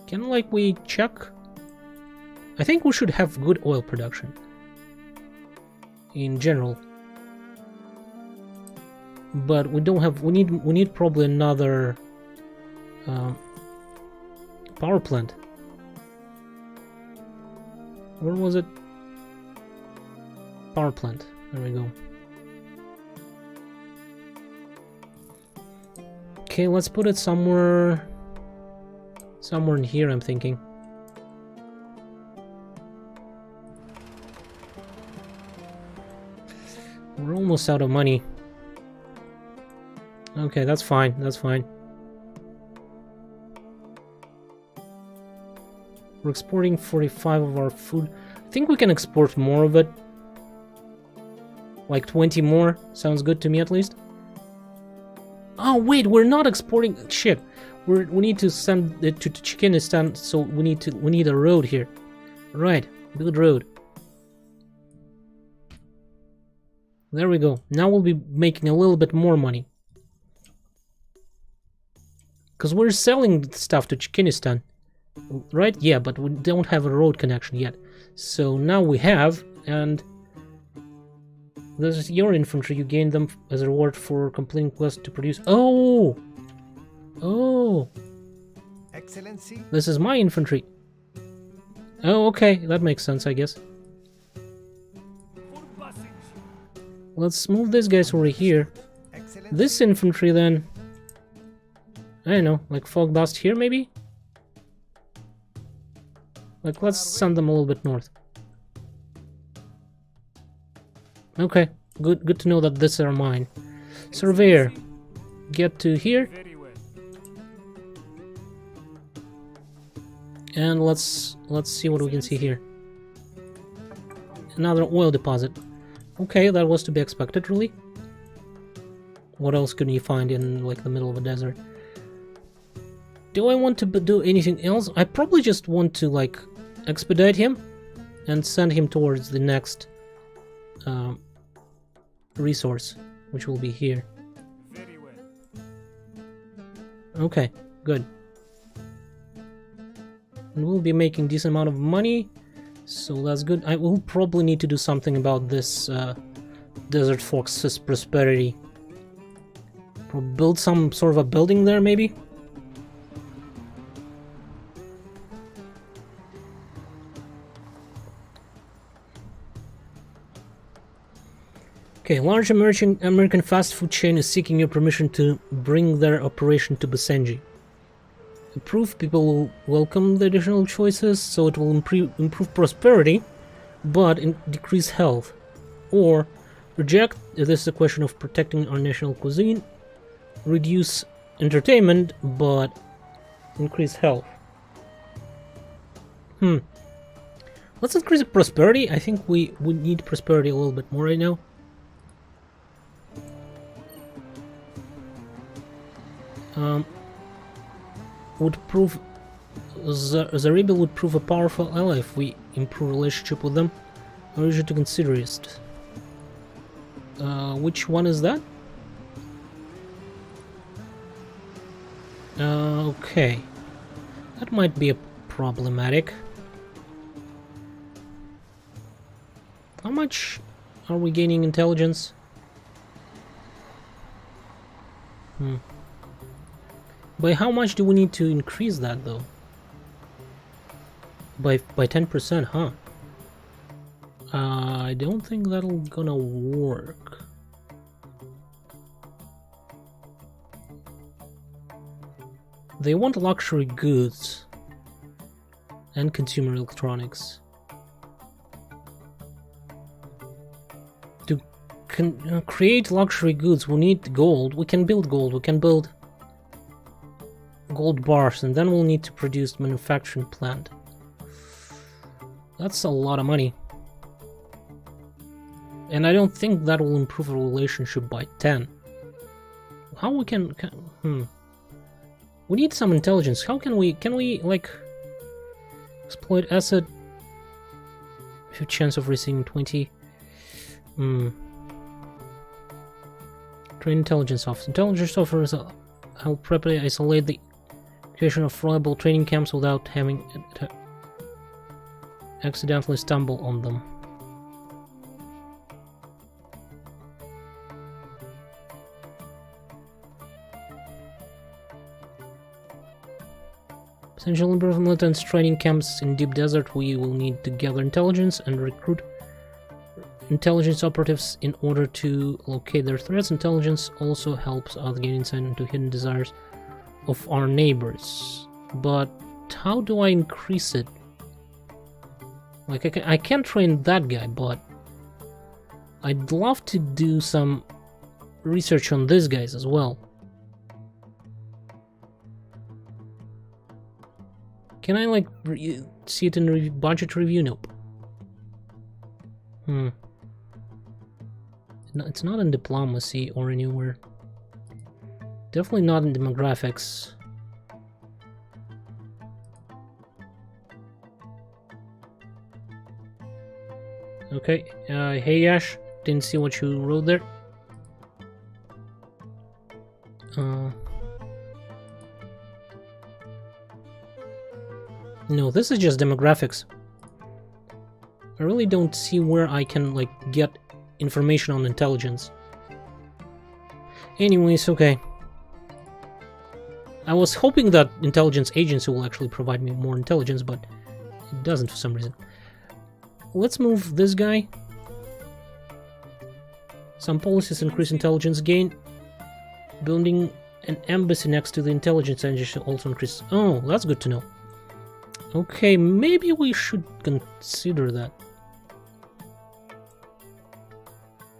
Can, like, we check? I think we should have good oil production. In general. But we don't have... We need probably another... power plant. Where was it? Power plant. There we go. Okay, let's put it somewhere... Somewhere in here, I'm thinking. We're almost out of money. Okay, that's fine. That's fine. We're exporting 45 of our food. I think we can export more of it. Like 20 more. Sounds good to me at least. Oh wait, we're not exporting. Shit. We need to send it to Turkmenistan, so we need a road here. Right, build road. There we go. Now we'll be making a little bit more money. Because we're selling stuff to Chikinistan. Right? Yeah, but we don't have a road connection yet. So now we have, and this is your infantry. You gain them as a reward for completing quests to produce. Oh! Oh! Excellency? This is my infantry. Oh, okay. That makes sense, I guess. Let's move these guys over here. Excellency? This infantry then... I don't know, like fog bust here maybe? Like, let's send them a little bit north. Okay, good to know that these are mine. Surveyor, get to here. And let's see what we can see here. Another oil deposit. Okay, that was to be expected, really. What else can you find in, like, the middle of a desert? Do I want to do anything else? I probably just want to, like, expedite him and send him towards the next resource, which will be here. Okay, good. And we'll be making decent amount of money, so that's good. I will probably need to do something about this Desert Fox's prosperity. Build some sort of a building there, maybe? Okay, large American fast food chain is seeking your permission to bring their operation to Basenji. Approve, people will welcome the additional choices, so it will improve prosperity, but decrease health. Or reject, this is a question of protecting our national cuisine. Reduce entertainment, but increase health. Let's increase the prosperity. I think we need prosperity a little bit more right now. Would prove Zariba would prove a powerful ally if we improve relationship with them. Or is it to consider it? Which one is that? Okay, that might be a problematic. How much are we gaining intelligence? By how much do we need to increase that, though? By 10%, huh? I don't think that'll gonna work. They want luxury goods and consumer electronics. To create luxury goods, we need gold. We can build gold. We can build gold bars, and then we'll need to produce manufacturing plant. That's a lot of money. And I don't think that will improve a relationship by 10. How we can we need some intelligence. How can we like exploit asset? Have chance of receiving 20. Train intelligence officer. Intelligence officers help properly isolate the creation of reliable training camps without having accidentally stumble on them. Potential improvement and training camps in deep desert. We will need to gather intelligence and recruit intelligence operatives in order to locate their threats. Intelligence also helps us gain insight into hidden desires of our neighbors. But how do I increase it? Like, I can't train that guy, but I'd love to do some research on these guys as well. Can I, like, see it in budget review? Nope. No, it's not in diplomacy or anywhere. Definitely not in demographics. Okay, hey Yash. Didn't see what you wrote there. No, this is just demographics. I really don't see where I can, like, get information on intelligence. Anyways, okay. I was hoping that intelligence agency will actually provide me more intelligence, but it doesn't for some reason. Let's move this guy. Some policies increase intelligence gain. Building an embassy next to the intelligence agency also increases. Oh, that's good to know. Okay, maybe we should consider that.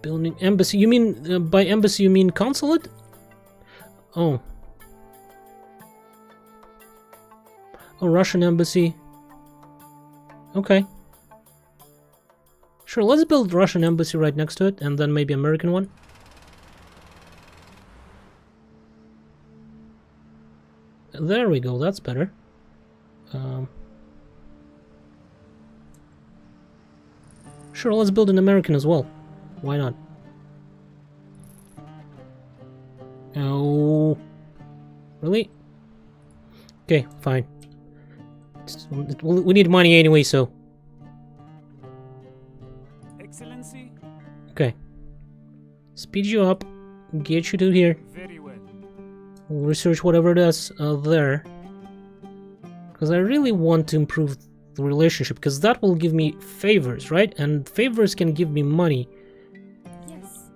Building embassy. You mean, by embassy you mean consulate? Oh. Oh, Russian embassy. Okay. Sure, let's build Russian embassy right next to it, and then maybe American one. There we go, that's better. Sure, let's build an American as well. Why not? Oh, really? Okay, fine. We need money anyway, so. Excellency? Okay. Speed you up, get you to here. Very well. We'll research whatever it is there. Because I really want to improve the relationship, because that will give me favors, right? And favors can give me money. Yes.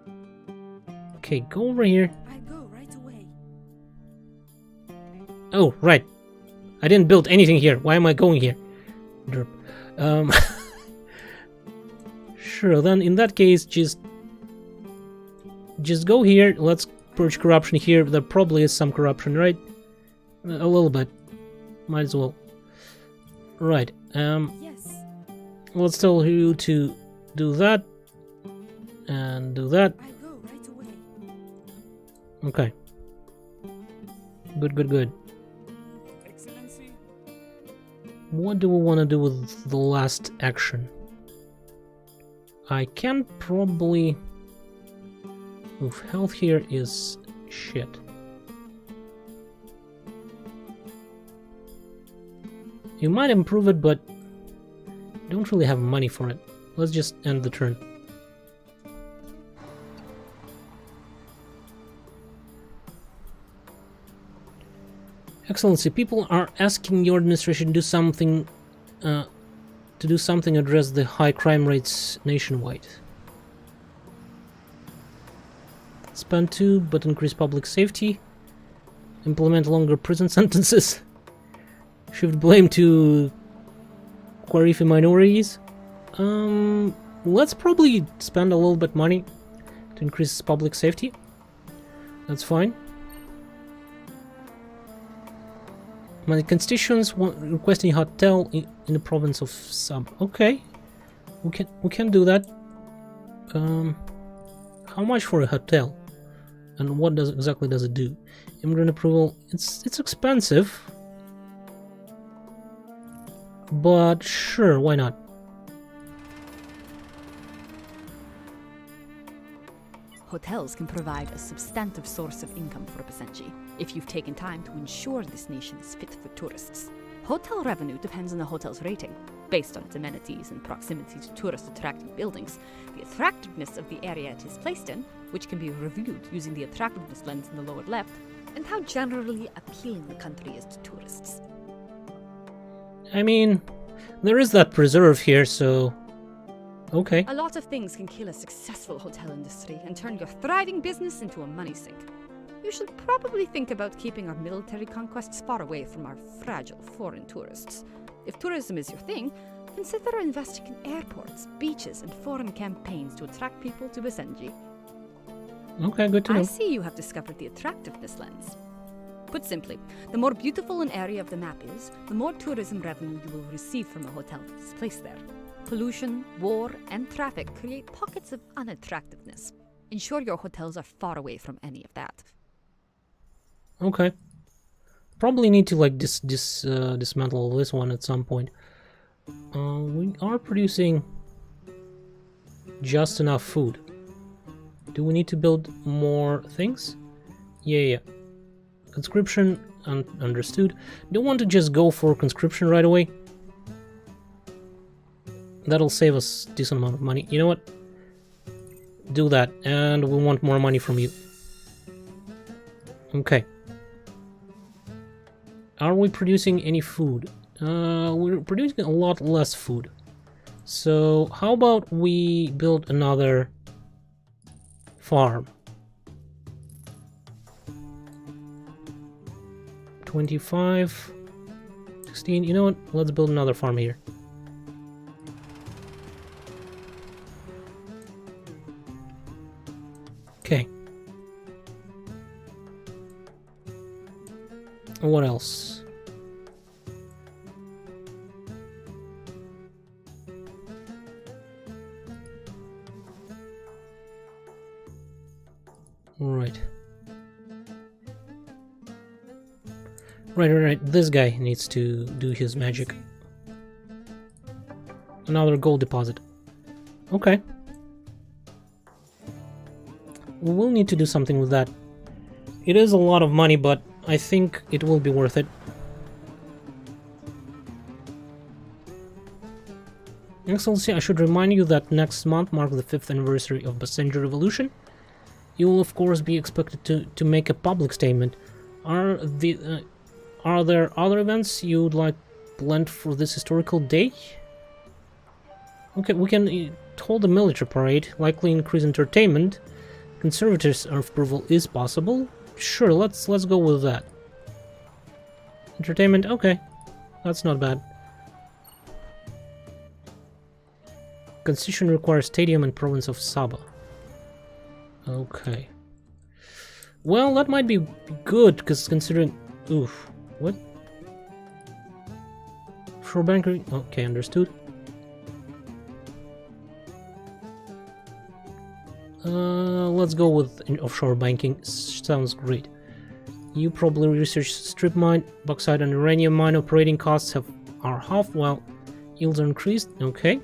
Okay, go over here. I go right away. Oh, right. I didn't build anything here. Why am I going here? Derp. Sure, then in that case, just go here. Let's purge corruption here. There probably is some corruption, right? A little bit. Might as well. Right. Yes. Let's tell you to do that. And do that. I go right away. Okay. Good, good, good. Excellency? What do we want to do with the last action? I can probably... Oof, health here is shit. You might improve it, but don't really have money for it. Let's just end the turn. Excellency, people are asking your administration to do something address the high crime rates nationwide. Spend 2, but increase public safety. Implement longer prison sentences. Shift blame to Quarifi minorities. Let's probably spend a little bit money to increase public safety. That's fine. My constituents requesting hotel in the province of Sub. Okay, we can do that. How much for a hotel? And what exactly does it do? Immigrant approval. It's expensive, but sure, why not? Hotels can provide a substantive source of income for Basenji if you've taken time to ensure this nation is fit for tourists. Hotel revenue depends on the hotel's rating, based on its amenities and proximity to tourist-attracting buildings, the attractiveness of the area it is placed in, which can be reviewed using the attractiveness lens in the lower left, and how generally appealing the country is to tourists. I mean, there is that preserve here, so... Okay. A lot of things can kill a successful hotel industry and turn your thriving business into a money sink. You should probably think about keeping our military conquests far away from our fragile foreign tourists. If tourism is your thing, consider investing in airports, beaches, and foreign campaigns to attract people to Basenji. Okay, good to know. I see you have discovered the attractiveness lens. Put simply, the more beautiful an area of the map is, the more tourism revenue you will receive from a hotel that is placed there. Pollution, war, and traffic create pockets of unattractiveness. Ensure your hotels are far away from any of that. Okay. Probably need to like dismantle this one at some point. We are producing just enough food. Do we need to build more things? Yeah. Conscription, understood. Don't want to just go for conscription right away. That'll save us a decent amount of money. You know what? Do that, and we want more money from you. Okay. Are we producing any food? We're producing a lot less food. So how about we build another farm? 25, 16, you know what? Let's build another farm here. Okay. What else? Right. This guy needs to do his magic. Another gold deposit. Okay. We will need to do something with that. It is a lot of money, but I think it will be worth it. Excellency, I should remind you that next month marks the 5th anniversary of Basenji Revolution. You will of course be expected to make a public statement. Are there other events you'd like planned for this historical day? Okay, we can hold a military parade, likely increase entertainment. Conservatives' approval is possible. Sure, let's go with that. Entertainment, okay. That's not bad. Constitution requires stadium in province of Sabah. Okay. Well, that might be good, because considering... Oof. What? Offshore banking? Okay, understood. Let's go with offshore banking. Sounds great. You probably research strip mine, bauxite and uranium mine operating costs are half while yields are increased. Okay.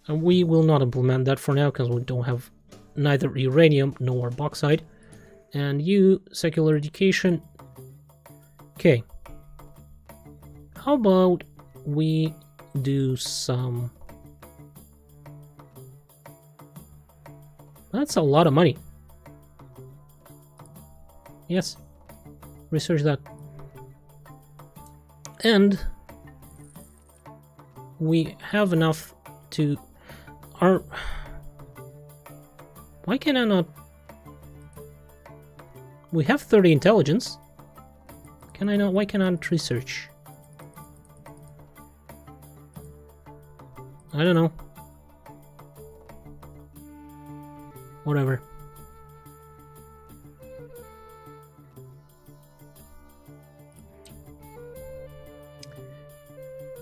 And we will not implement that for now because we don't have neither uranium nor bauxite. And you, secular education. Okay. How about we do some... That's a lot of money. Yes. Research that. And we have enough to... Why can I not... We have 30 intelligence. Can I not? Why can I not research? I don't know. Whatever.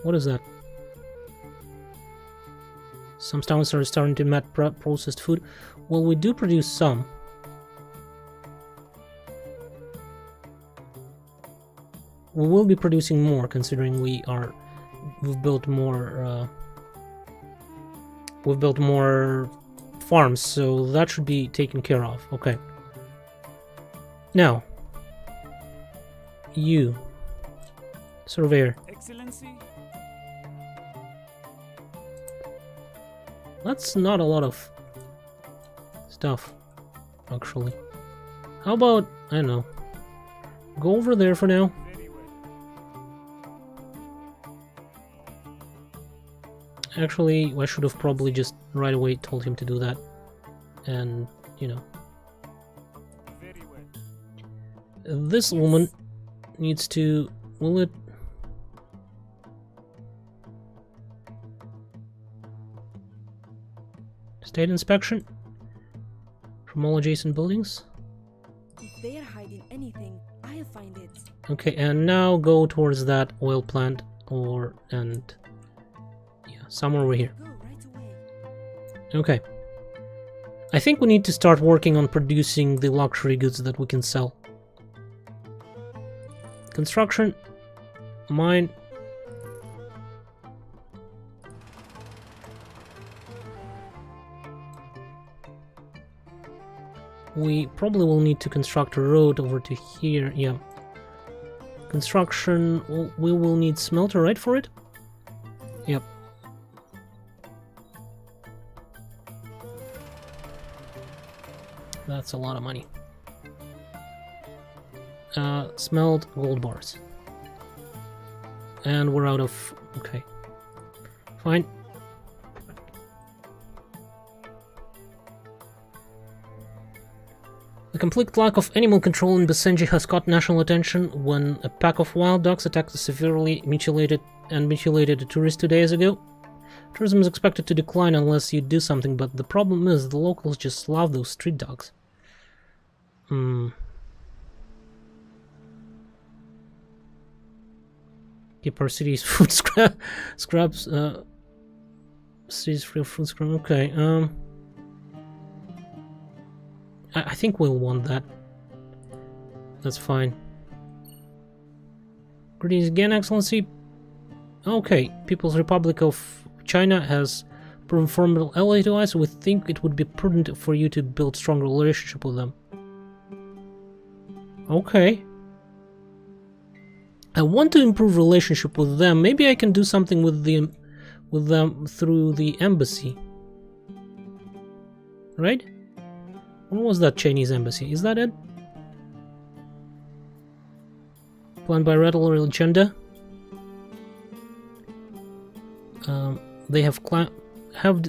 What is that? Some towns are starting to make processed food. Well, we do produce some. We will be producing more, considering we've built more farms, so that should be taken care of. Okay. Now, you, surveyor. Excellency. That's not a lot of stuff, actually. How about, I don't know, go over there for now. Actually, I should have probably just right away told him to do that. And, you know. This woman needs to... Will it... State inspection? From all adjacent buildings? If they are hiding anything, I'll find it. Okay, and now go towards that oil plant and somewhere over here. Okay. I think we need to start working on producing the luxury goods that we can sell. Construction. Mine. We probably will need to construct a road over to here. Yeah. Construction, we will need smelter, right, for it? Yep. That's a lot of money. Smelt gold bars. And we're out of... okay. Fine. The complete lack of animal control in Basenji has caught national attention when a pack of wild dogs attacked a severely mutilated a tourist 2 days ago. Tourism is expected to decline unless you do something, but the problem is the locals just love those street dogs. Keep our city's food scraps, city's free of food scrap, okay, I think we'll want that. That's fine. Greetings again, Excellency. Okay, People's Republic of China has proven formidable ally to us. We think it would be prudent for you to build stronger relationship with them. Okay. I want to improve relationship with them. Maybe I can do something with them through the embassy. Right? What was that Chinese embassy? Is that it? Planned by Red Alert Agenda. They have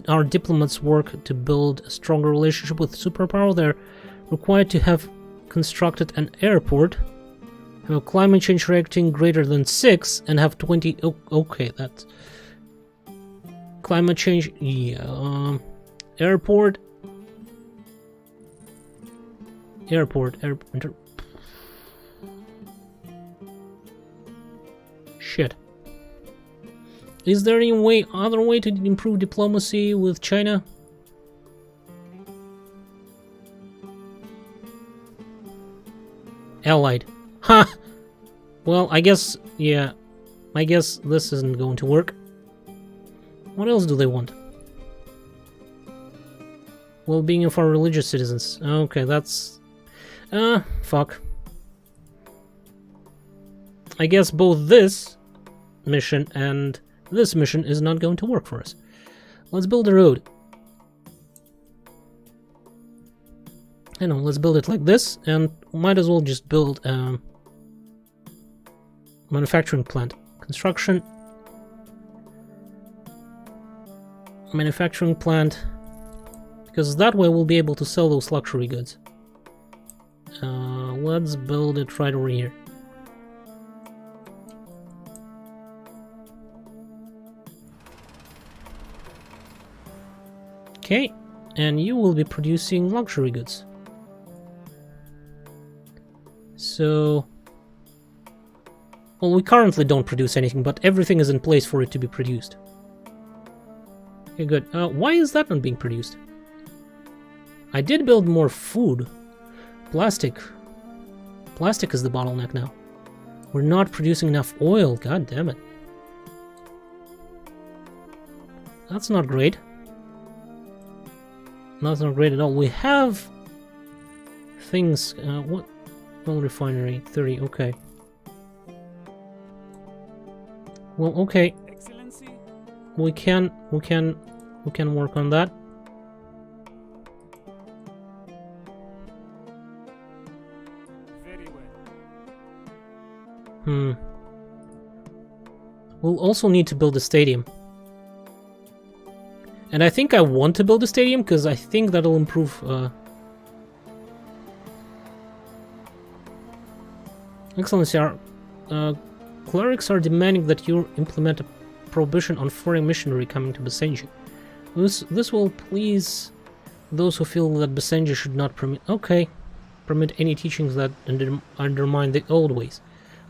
our diplomats work to build a stronger relationship with superpower. They're required to have constructed an airport, have a climate change rating greater than 6, and have 20... okay, that's... climate change... yeah, airport... Shit. Is there any other way to improve diplomacy with China? Allied. Ha! Huh. Well, I guess, yeah. I guess this isn't going to work. What else do they want? Well-being of our religious citizens. Okay, that's... fuck. I guess both this mission and this mission is not going to work for us. Let's build a road. I know, let's build it like this, and might as well just build a manufacturing plant. Construction. Manufacturing plant. Because that way we'll be able to sell those luxury goods. Let's build it right over here. Okay, and you will be producing luxury goods. So... well, we currently don't produce anything, but everything is in place for it to be produced. Okay, good. Why is that not being produced? I did build more food. Plastic. Plastic is the bottleneck now. We're not producing enough oil, god damn it. That's not great. That's not great at all. We have things, what? Oil refinery, 30, okay. Well, okay. Excellency. We can work on that. Very well. We'll also need to build a stadium. And I think I want to build a stadium because I think that'll improve... Excellency, our clerics are demanding that you implement a prohibition on foreign missionary coming to Basenji. This will please those who feel that Basenji should not permit any teachings that undermine the old ways,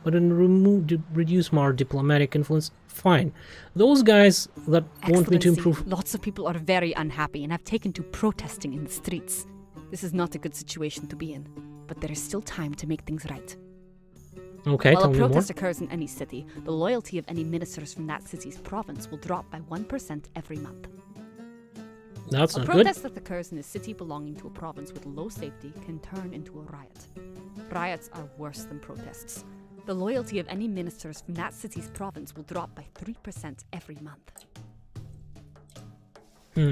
but reduce more diplomatic influence. Fine. Those guys that want me to improve... Lots of people are very unhappy and have taken to protesting in the streets. This is not a good situation to be in, but there is still time to make things right. Okay, While tell a me more. protest occurs in any city, the loyalty of any ministers from that city's province will drop by 1% every month. That's A not good. protest that occurs in a city belonging to a province with low safety can turn into a riot. Riots are worse than protests. The loyalty of any ministers from that city's province will drop by 3% every month.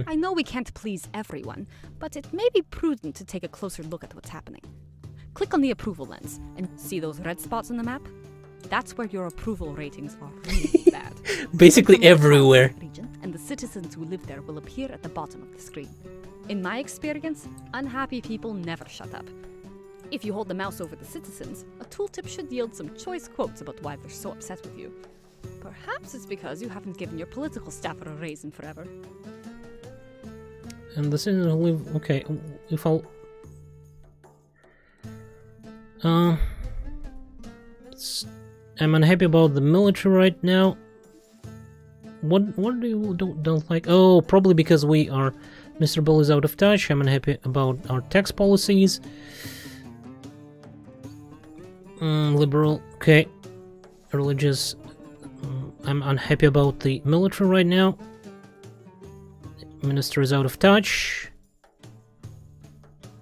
I know we can't please everyone, but it may be prudent to take a closer look at what's happening. Click on the approval lens and see those red spots on the map? That's where your approval ratings are really bad. Basically Click on the everywhere. region, and the citizens who live there will appear at the bottom of the screen. In my experience, unhappy people never shut up. If you hold the mouse over the citizens, a tooltip should yield some choice quotes about why they're so upset with you. Perhaps it's because you haven't given your political staffer a raise in forever. And the citizens live. Okay, if I'll. I'm unhappy about the military right now. What do you don't like? Oh, probably because Mr. Bill is out of touch. I'm unhappy about our tax policies. Liberal. Okay. Religious. I'm unhappy about the military right now. Minister is out of touch.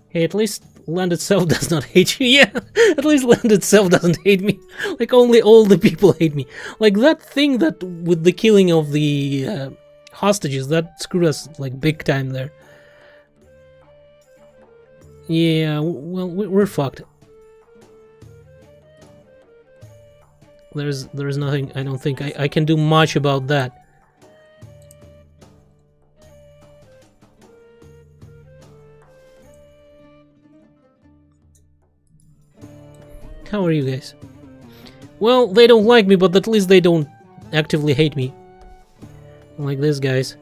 Hey, at least land itself does not hate you. Yeah, at least land itself doesn't hate me. Like, only all the people hate me. Like, that thing that with the killing of the hostages, that screwed us, like, big time there. Yeah, well, we're fucked. There's nothing, I don't think I can do much about that. How are you guys? Well, they don't like me, but at least they don't actively hate me. Like these guys.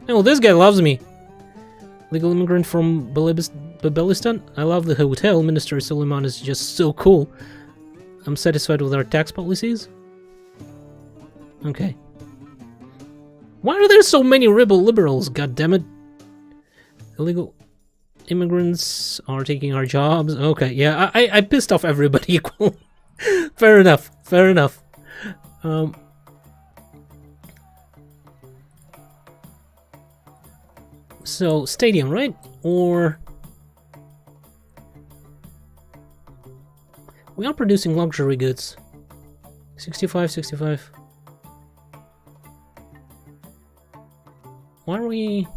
Oh, this guy loves me. Legal immigrant from Babelistan. I love the hotel. Minister Suleiman is just so cool. I'm satisfied with our tax policies. Okay. Why are there so many rebel liberals? God damn it! Illegal immigrants are taking our jobs. Okay, yeah, I pissed off everybody equal. Fair enough. Fair enough. So stadium, right? Or we are producing luxury goods. 65. Why are we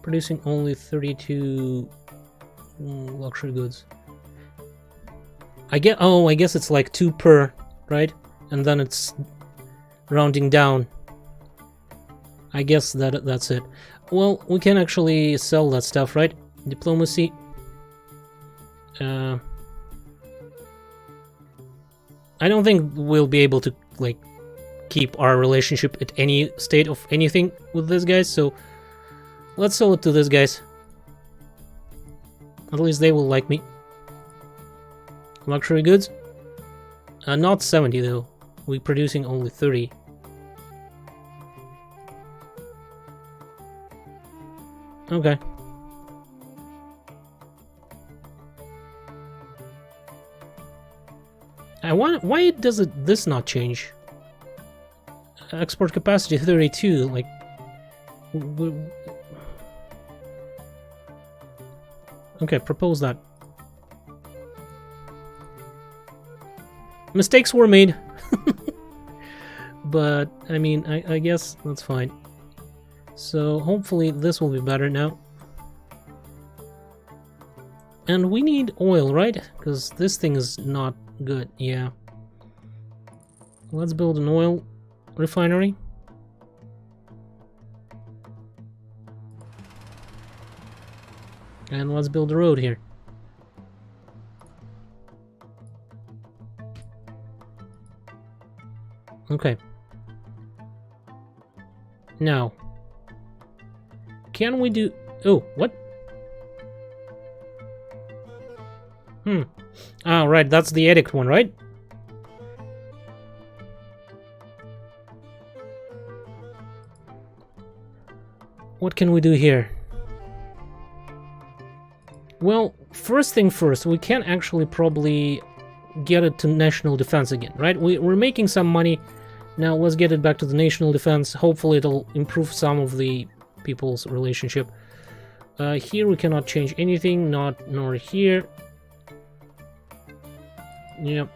producing only 32 luxury goods? I guess it's like 2 per, right? And then it's rounding down. I guess that's it. Well, we can actually sell that stuff, right? Diplomacy. I don't think we'll be able to, like, keep our relationship at any state of anything with these guys, so let's sell it to these guys. At least they will like me. Luxury goods? Not 70 though. We're producing only 30. Okay. Why does this not change? Export capacity 32, like... Okay, propose that. Mistakes were made. But, I mean, I guess that's fine. So, hopefully this will be better now. And we need oil, right? Because this thing is not good, yeah. Let's build an oil refinery. And let's build a road here. Okay. Now, can we do... Oh, what? Ah, right, that's the edict one, right? What can we do here? Well, first thing first, we can actually probably get it to national defense again, right? We're making some money. Now let's get it back to the national defense. Hopefully it'll improve some of the people's relationship. Here we cannot change anything, nor here. Yep.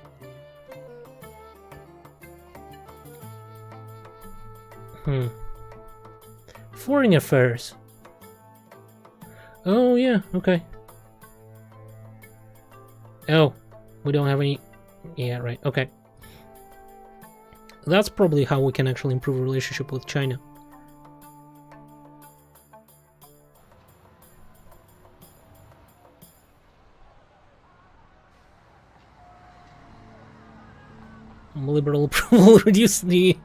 Foreign affairs. Oh yeah, okay. Oh, we don't have any. Yeah, right. Okay. That's probably how we can actually improve a relationship with China. Liberal approval reduce the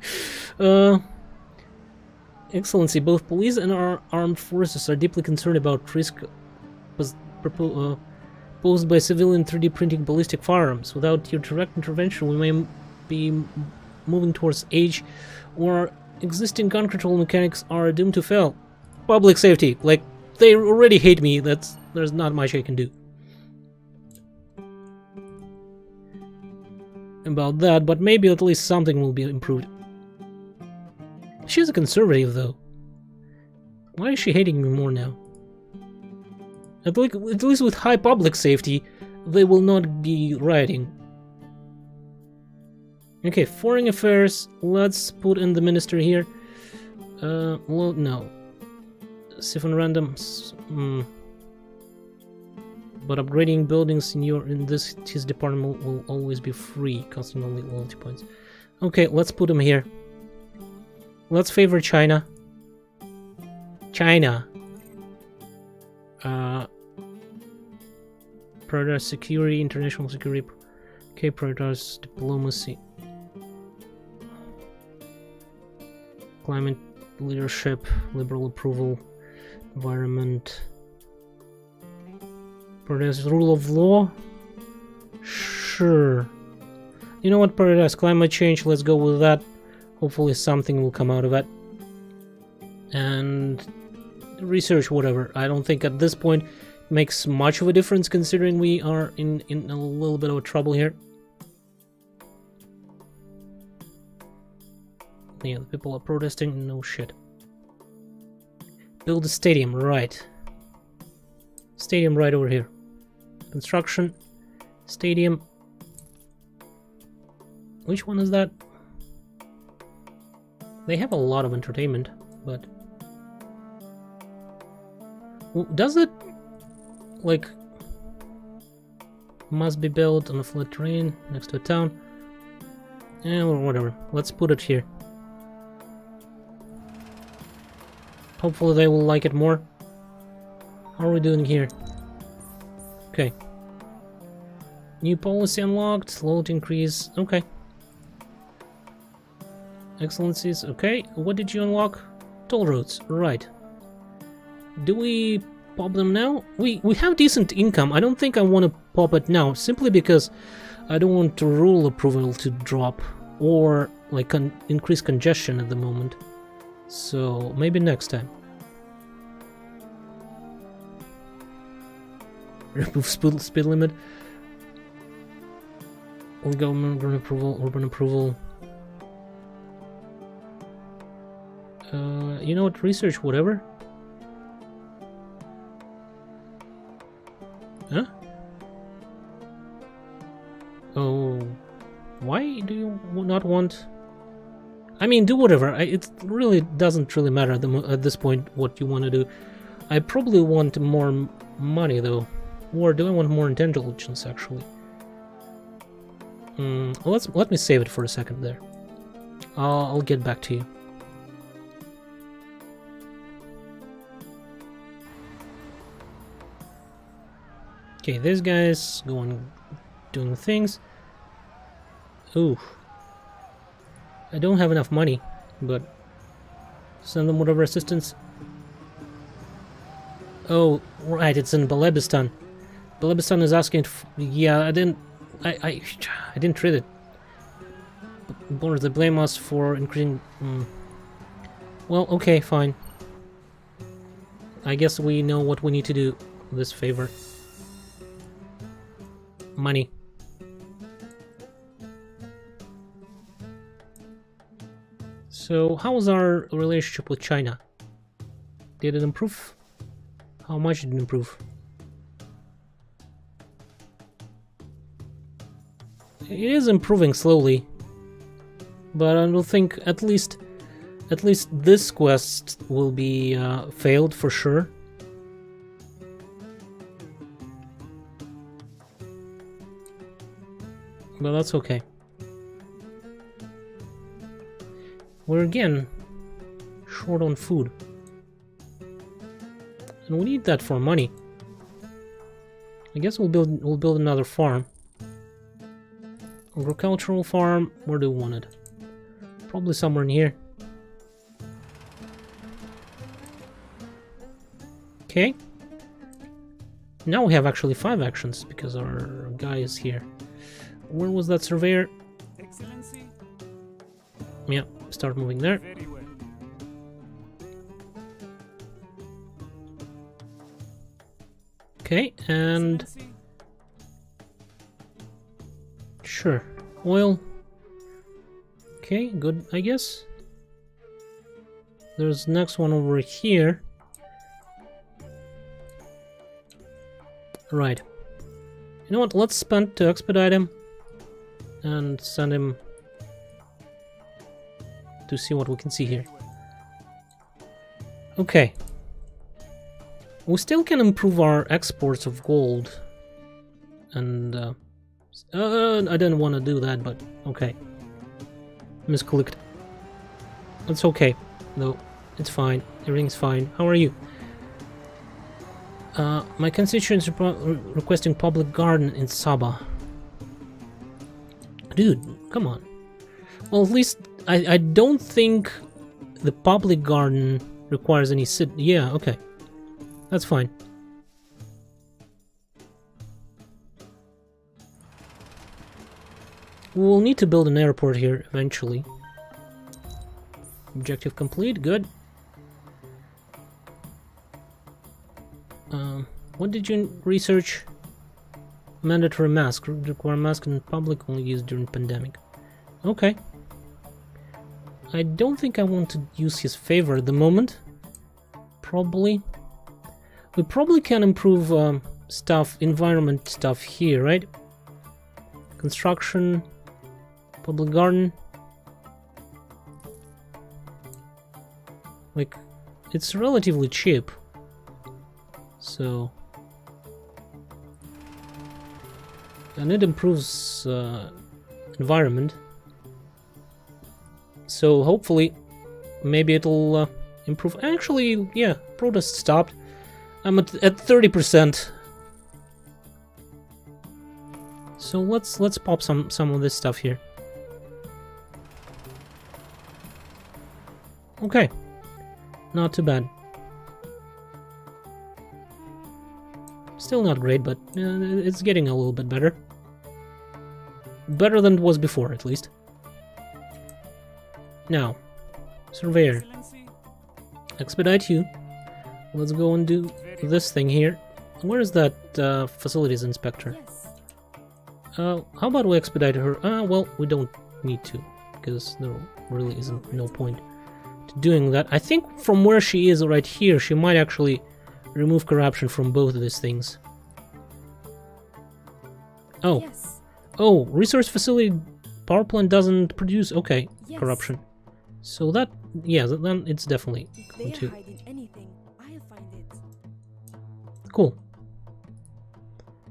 Excellency, both police and our armed forces are deeply concerned about risk posed by civilian 3D printing ballistic firearms. Without your direct intervention, we may be moving towards age where existing gun control mechanics are doomed to fail. Public safety, like, they already hate me. There's not much I can do about that, but maybe at least something will be improved. She's a conservative, though. Why is she hating me more now? At least with high public safety, they will not be rioting. Okay, foreign affairs. Let's put in the minister here. Well, no. Siphon randoms. But upgrading buildings in his department will always be free, costing only loyalty points. Okay, let's put him here. Let's favor China. China. Prioritize security, international security. Okay, prioritize diplomacy. Climate leadership, liberal approval, environment. Prioritize rule of law. Sure. You know what? Prioritize climate change. Let's go with that. Hopefully something will come out of it. And research, whatever. I don't think at this point it makes much of a difference, considering we are in a little bit of trouble here. Yeah, the people are protesting. No shit. Build a stadium, right. Stadium right over here. Construction. Stadium. Which one is that? They have a lot of entertainment, but... Does it... like... must be built on a flat terrain next to a town? Or whatever. Let's put it here. Hopefully they will like it more. How are we doing here? Okay. New policy unlocked. Load increase. Okay. Excellencies. Okay. What did you unlock? Toll roads. Right. Do we pop them now? We have decent income. I don't think I want to pop it now, simply because I don't want rule approval to drop or like increase congestion at the moment. So maybe next time. Remove speed limit. Government approval, urban approval. You know what? Research, whatever. Huh? Oh, why do you not want? I mean, do whatever. It really doesn't really matter at this point what you want to do. I probably want more money though, or do I want more intelligence actually? Let me save it for a second there. I'll get back to you. Okay, this guy's doing things. Ooh. I don't have enough money, but send them whatever assistance. Oh, right, it's in Balebistan. Balebistan is asking. Yeah, I didn't read it. Borders, they blame us for increasing. Well, okay, fine. I guess we know what we need to do. This favor. Money. So, how is our relationship with China? Did it improve? How much did it improve? It is improving slowly, but I don't think at least this quest will be failed for sure. But that's okay. We're again short on food, and we need that for money. I guess we'll build another farm. Agricultural farm. Where do we want it? Probably somewhere in here. Okay. Now we have actually 5 actions because our guy is here. Where was that surveyor? Excellency. Yeah, start moving there. Very well. Okay, and Excellency. sure, oil. Okay, good, I guess. There's next one over here. Right. You know what? Let's spend to expedite him and send him to see what we can see here. Okay. We still can improve our exports of gold. And I didn't want to do that, but okay. Misclicked. It's okay, though. It's fine. Everything's fine. How are you? My constituents requesting public garden in Sabah. Dude, come on. Well, at least I don't think the public garden requires any yeah, okay. That's fine. We'll need to build an airport here eventually. Objective complete, good. What did you research? Mandatory mask. Require mask in public, only used during pandemic. Okay. I don't think I want to use his favor at the moment. Probably. We probably can improve stuff, environment stuff here, right? Construction, public garden. Like, it's relatively cheap. So, and it improves environment. So hopefully, maybe it'll improve. Actually, yeah, protest stopped. I'm at 30%. So let's pop some of this stuff here. Okay, not too bad. Still not great, but it's getting a little bit better. Better than it was before, at least. Now, surveyor, expedite you. Let's go and do this thing here. Where is that facilities inspector? How about we expedite her? Well, we don't need to, because there really isn't no point to doing that. I think from where she is right here, she might actually remove corruption from both of these things. Oh. Yes. Oh, resource facility power plant doesn't produce, okay, Yes. corruption. So that, yeah, then it's definitely If going they're to. hiding anything, I'll find it. Cool.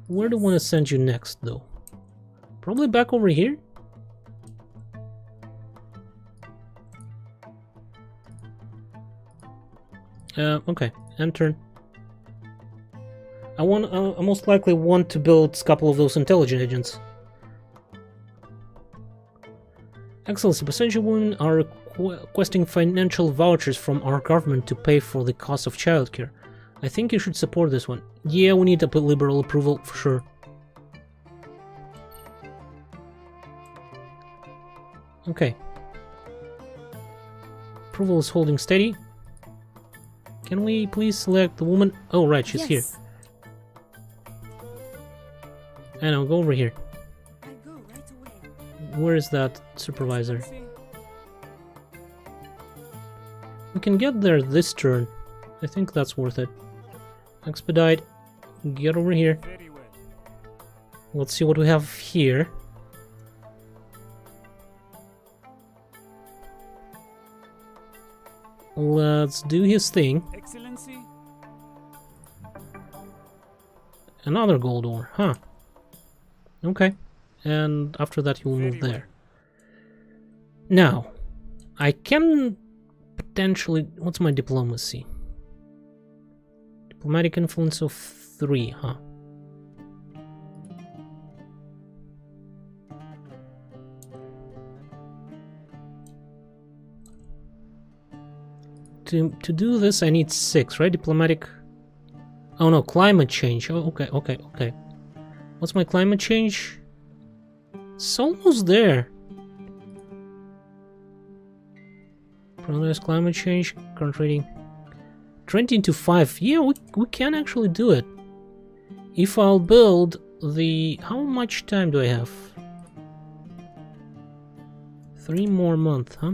Where do I want to send you next, though? Probably back over here? Okay, enter. I most likely want to build a couple of those intelligent agents. Excellency, Basenji women are requesting financial vouchers from our government to pay for the cost of childcare. I think you should support this one. Yeah, we need a liberal approval for sure. Okay. Approval is holding steady. Can we please select the woman? Oh, right, she's here. Yes. And I'll go over here. I go right away. Where is that supervisor? We can get there this turn. I think that's worth it. Expedite. Get over here. Very well. Let's see what we have here. Let's do his thing. Excellency. Another gold ore, huh? Okay. And after that you'll move there. Now, I can potentially... What's my diplomacy? Diplomatic influence of 3, huh? To do this I need 6, right? Diplomatic... Oh no, climate change. Oh, okay. What's my climate change? It's almost there. Progress climate change, current rating. 20 to 5. Yeah, we can actually do it. If I'll build the... How much time do I have? 3 more months, huh?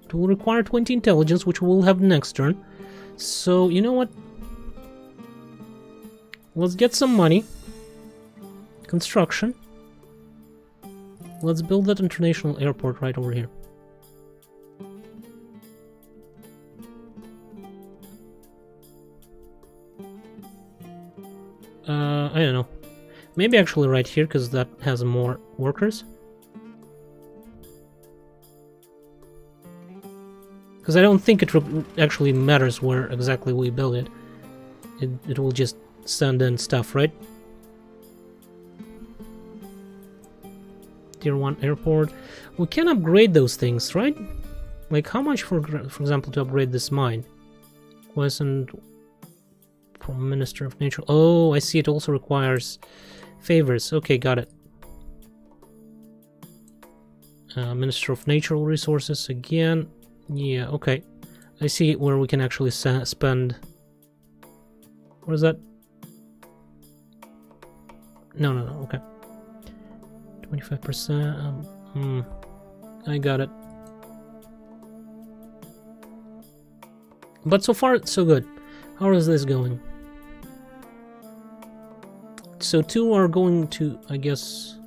It will require 20 intelligence, which we'll have next turn. So, you know what? Let's get some money. Construction. Let's build that international airport right over here. I don't know. Maybe actually right here, because that has more workers. Because I don't think it actually matters where exactly we build it. It will just send in stuff, right? Tier 1 airport. We can upgrade those things, right? Like how much, for example, to upgrade this mine? Wasn't from Minister of Nature. Oh, I see. It also requires favors. Okay, got it. Minister of Natural Resources again. Yeah, okay. I see where we can actually spend... What is that? No, okay. 25%. I got it. But so far, so good. How is this going? So 2 are going to, I guess...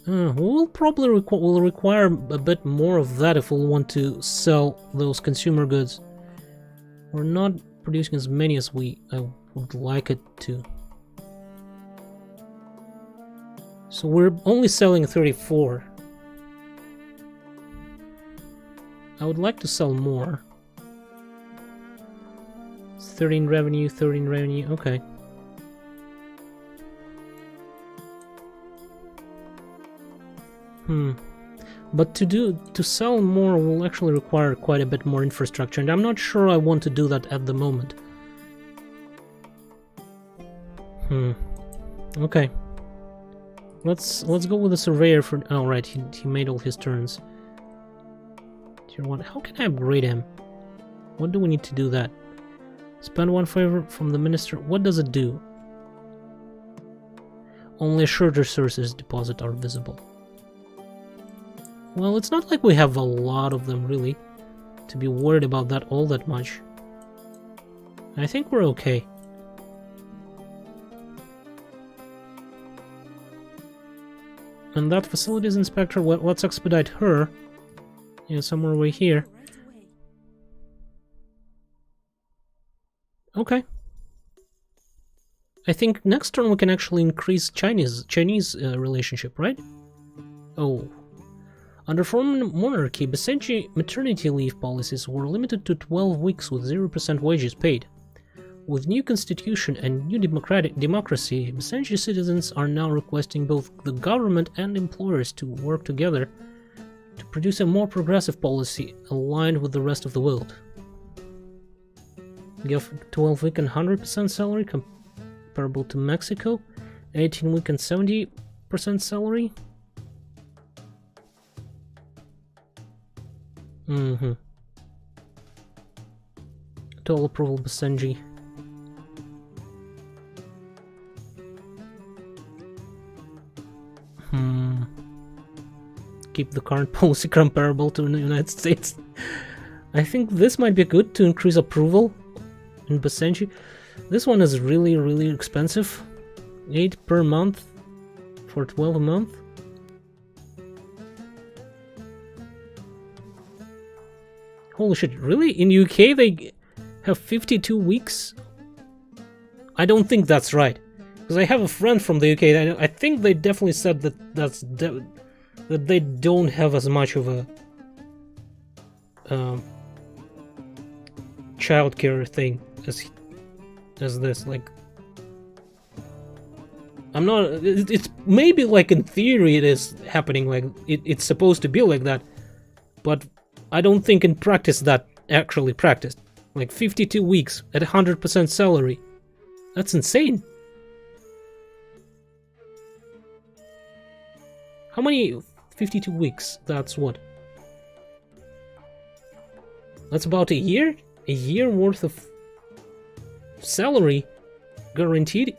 we'll probably will require a bit more of that if we'll want to sell those consumer goods. We're not producing as many as I would like it to. So we're only selling 34. I would like to sell more. It's 13 revenue, okay. But to sell more will actually require quite a bit more infrastructure, and I'm not sure I want to do that at the moment. Okay. Let's go with the surveyor for... Oh, right, he made all his turns. Tier 1. How can I upgrade him? What do we need to do that? Spend 1 favor from the minister. What does it do? Only assured resources deposit are visible. Well, it's not like we have a lot of them, really, to be worried about that all that much. I think we're okay. And that facilities inspector, let's expedite her. Yeah, somewhere over here. Okay. I think next turn we can actually increase Chinese relationship, right? Oh. Under former monarchy, Basenji maternity leave policies were limited to 12 weeks with 0% wages paid. With new constitution and new democracy, Basenji citizens are now requesting both the government and employers to work together to produce a more progressive policy aligned with the rest of the world. Give 12-week and 100% salary comparable to Mexico, 18-week and 70% salary. Total approval, Basenji. Keep the current policy comparable to the United States. I think this might be good to increase approval in Basenji. This one is really, really expensive. 8 per month for 12 a month. Holy shit, really? In UK they have 52 weeks? I don't think that's right. Because I have a friend from the UK, I think they definitely said that that they don't have as much of a childcare thing as this. Like, I'm not. It's maybe like in theory it is happening, like it's supposed to be like that, but I don't think in practice that actually practiced. Like 52 weeks at 100% salary. That's insane. How many 52 weeks? That's what? That's about a year? A year worth of salary guaranteed?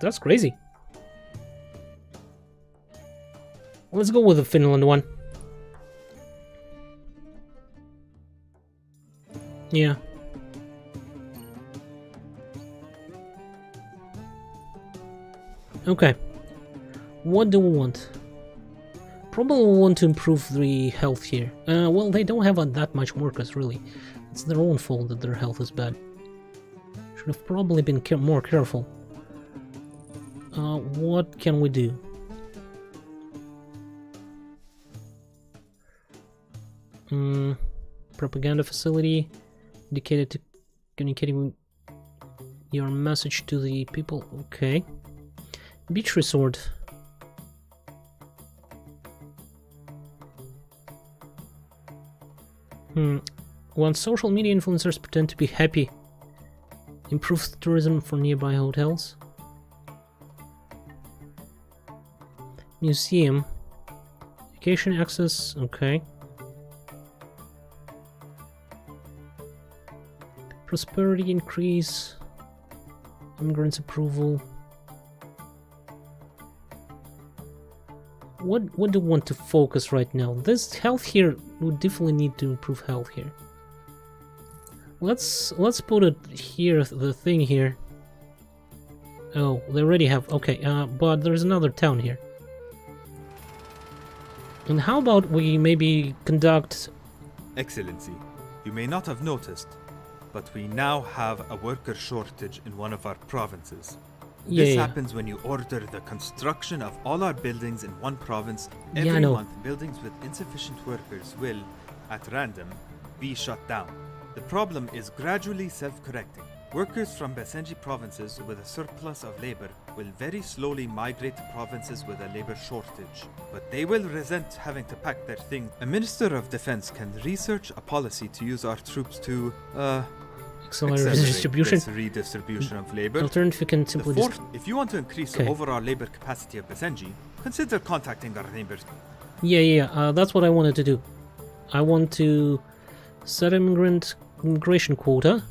That's crazy. Let's go with the Finland one. Yeah. Okay. What do we want? Probably want to improve the health here. Well, they don't have that much workers, really. It's their own fault that their health is bad. Should have probably been more careful. What can we do? Propaganda facility dedicated to communicating your message to the people. Okay. Beach resort. When social media influencers pretend to be happy, improves tourism for nearby hotels. Museum. Vacation access, okay. Prosperity increase. Immigrants approval. What do we want to focus right now? This health here, we definitely need to improve health here. Let's put it here, the thing here. Oh, they already have, okay, but there's another town here. And how about we maybe conduct... Excellency, you may not have noticed, but we now have a worker shortage in one of our provinces. This happens when you order the construction of all our buildings in one province. Every month, buildings with insufficient workers will, at random, be shut down. The problem is gradually self-correcting. Workers from Basenji provinces with a surplus of labor will very slowly migrate to provinces with a labor shortage, but they will resent having to pack their things. A Minister of Defense can research a policy to use our troops to, accelerate redistribution of labor. Alternative can simply if you want to increase the overall labor capacity of Basenji, consider contacting our neighbors. That's what I wanted to do. I want to set immigration quota.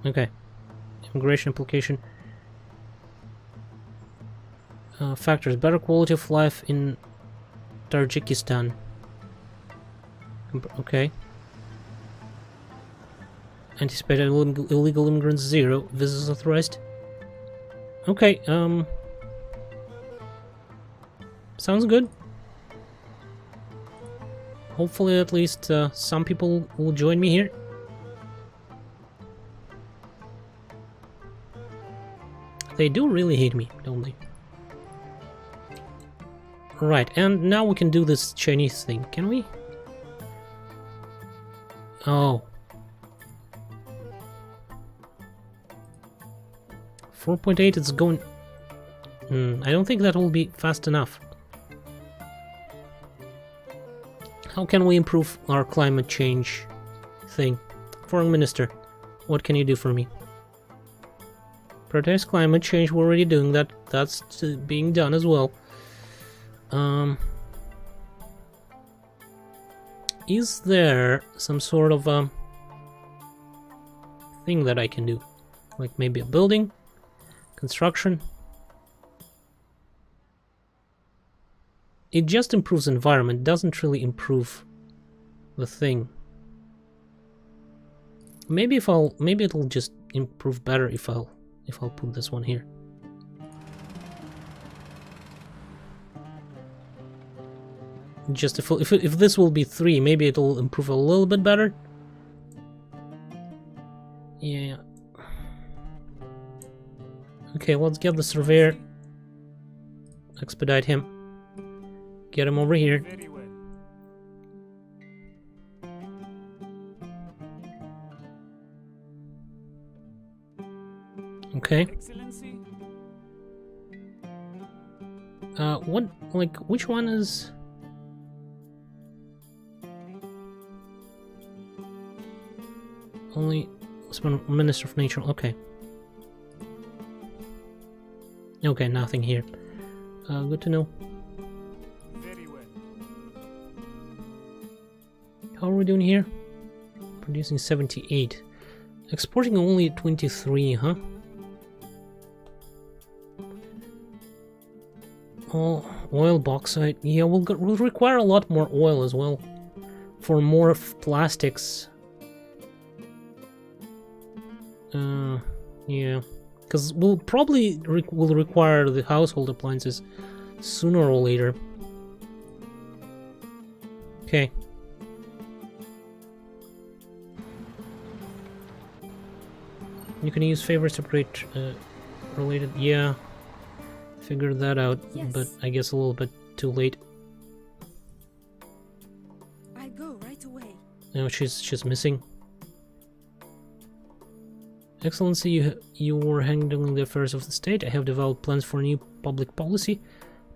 Okay. Immigration application. Factors: better quality of life in Tajikistan. Okay. Anticipated illegal immigrants 0. Visas authorized. Okay, sounds good. Hopefully at least some people will join me here. They do really hate me, don't they? Right, and now we can do this Chinese thing, can we? Oh. 4.8, it's going... I don't think that will be fast enough. How can we improve our climate change thing? Foreign Minister, what can you do for me? Protest climate change, we're already doing that. That's being done as well. Is there some sort of thing that I can do. Like maybe a building, construction. It just improves environment, doesn't really improve the thing. Maybe it'll just improve better if I'll put this one here. Just if this will be 3, maybe it'll improve a little bit better. Yeah. Okay, let's get the surveyor. Expedite him. Get him over here. Very well. Okay. Excellency. Which one is... Only Minister of Nature, okay. Okay, nothing here. Good to know. Very well. How are we doing here? Producing 78. Exporting only 23, huh? Oh, oil, bauxite. Yeah, we'll require a lot more oil as well. For more plastics. Yeah. Because we'll probably will require the household appliances sooner or later. Okay. You can use favors to create related... Yeah. Figured that out, Yes. but I guess a little bit too late. I go right away. No, she's missing. Excellency, you were handling the affairs of the state. I have developed plans for new public policy.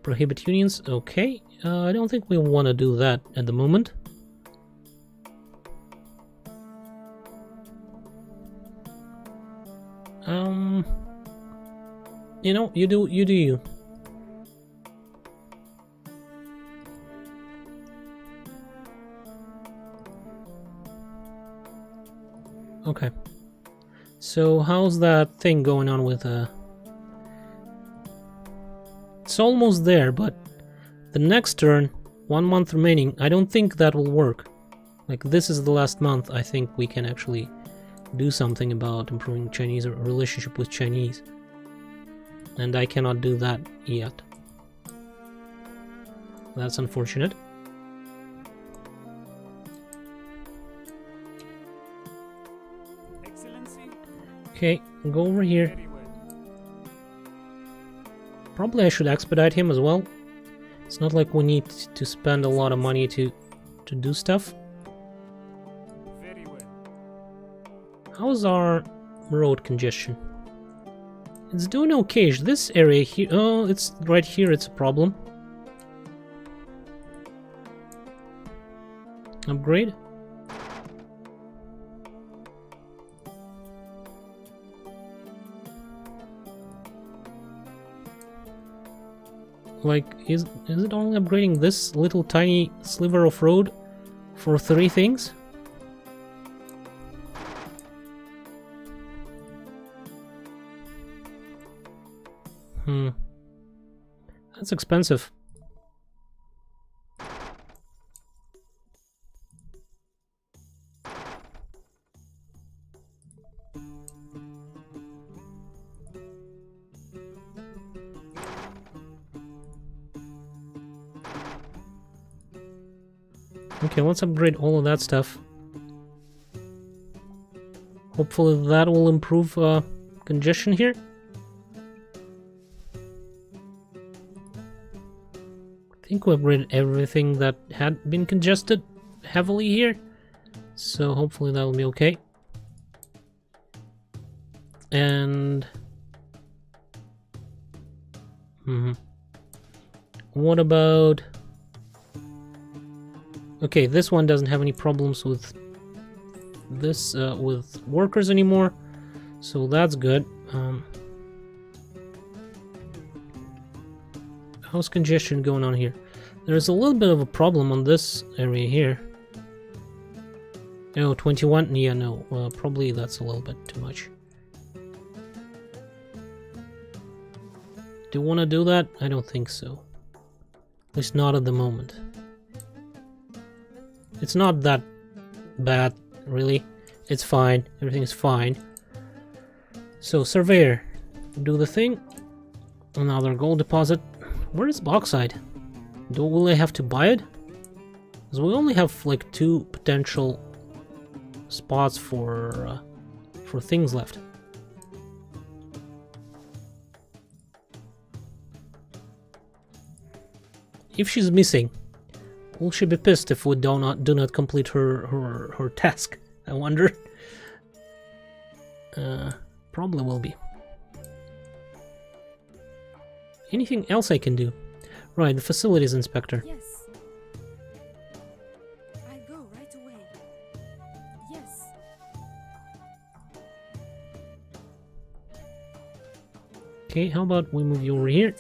Prohibit unions. Okay. I don't think we want to do that at the moment. You know, you do you. Okay. So how's that thing going on with It's almost there, but the next turn, 1 month remaining, I don't think that will work. Like, this is the last month. I think we can actually do something about improving Chinese or relationship with Chinese. And I cannot do that yet. That's unfortunate. Excellency. Okay, go over here. Very well. Probably I should expedite him as well. It's not like we need to spend a lot of money to do stuff. Very well. How's our road congestion? It's doing okay. This area here... Oh, it's right here. It's a problem. Upgrade. Like, is it only upgrading this little tiny sliver of road for 3 things? That's expensive. Okay, let's upgrade all of that stuff. Hopefully that will improve congestion here. I think we upgraded everything that had been congested heavily here. So hopefully that will be okay. And... what about... Okay, this one doesn't have any problems with this, with workers anymore, so that's good. How's congestion going on here? There's a little bit of a problem on this area here. Oh, 21? Yeah, no. Probably that's a little bit too much. Do you want to do that? I don't think so. At least not at the moment. It's not that bad, really. It's fine. Everything is fine. So, Surveyor. Do the thing. Another gold deposit. Where is bauxite? Will I have to buy it? Because we only have like 2 potential spots for things left. If she's missing, will she be pissed if we do not complete her task? I wonder. Probably will be. Anything else I can do? Right, the facilities inspector. Yes. I go right away. Yes. Okay, how about we move you over here?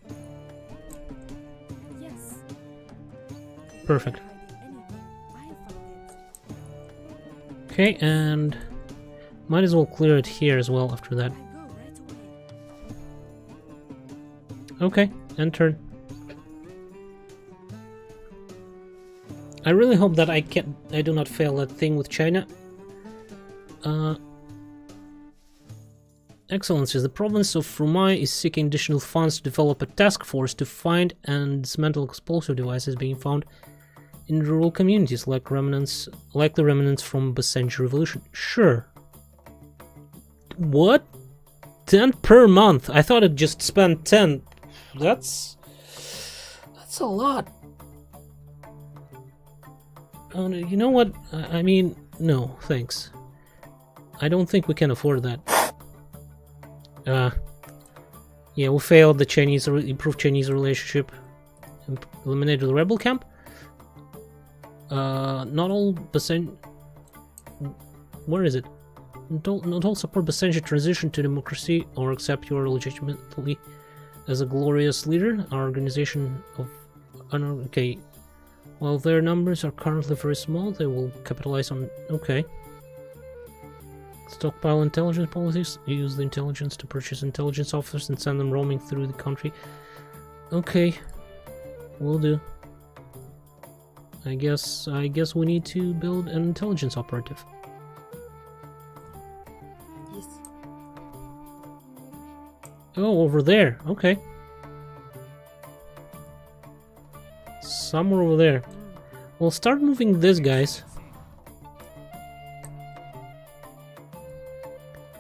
Right away. Yes. Perfect. Hiding anything. I have found it. Okay, and might as well clear it here as well after that. I go right away. Okay, and turn. I really hope that I do not fail that thing with China. Excellencies, the province of Rumai is seeking additional funds to develop a task force to find and dismantle explosive devices being found in rural communities like the remnants from Basenji revolution. Sure. What? 10 per month? I thought it just spent 10. That's a lot. You know what? I mean, no, thanks. I don't think we can afford that. Yeah, we failed the improved Chinese relationship. Eliminated the rebel camp. Not all Basenji... Where is it? Not all support Basenji transition to democracy or accept you legitimately as a glorious leader. Our organization of... Okay. While their numbers are currently very small, they will capitalize on... Okay. Stockpile intelligence policies. Use the intelligence to purchase intelligence officers and send them roaming through the country. Okay. Will do. I guess we need to build an intelligence operative. Yes. Oh, over there. Okay. Somewhere over there. We'll start moving this, guys.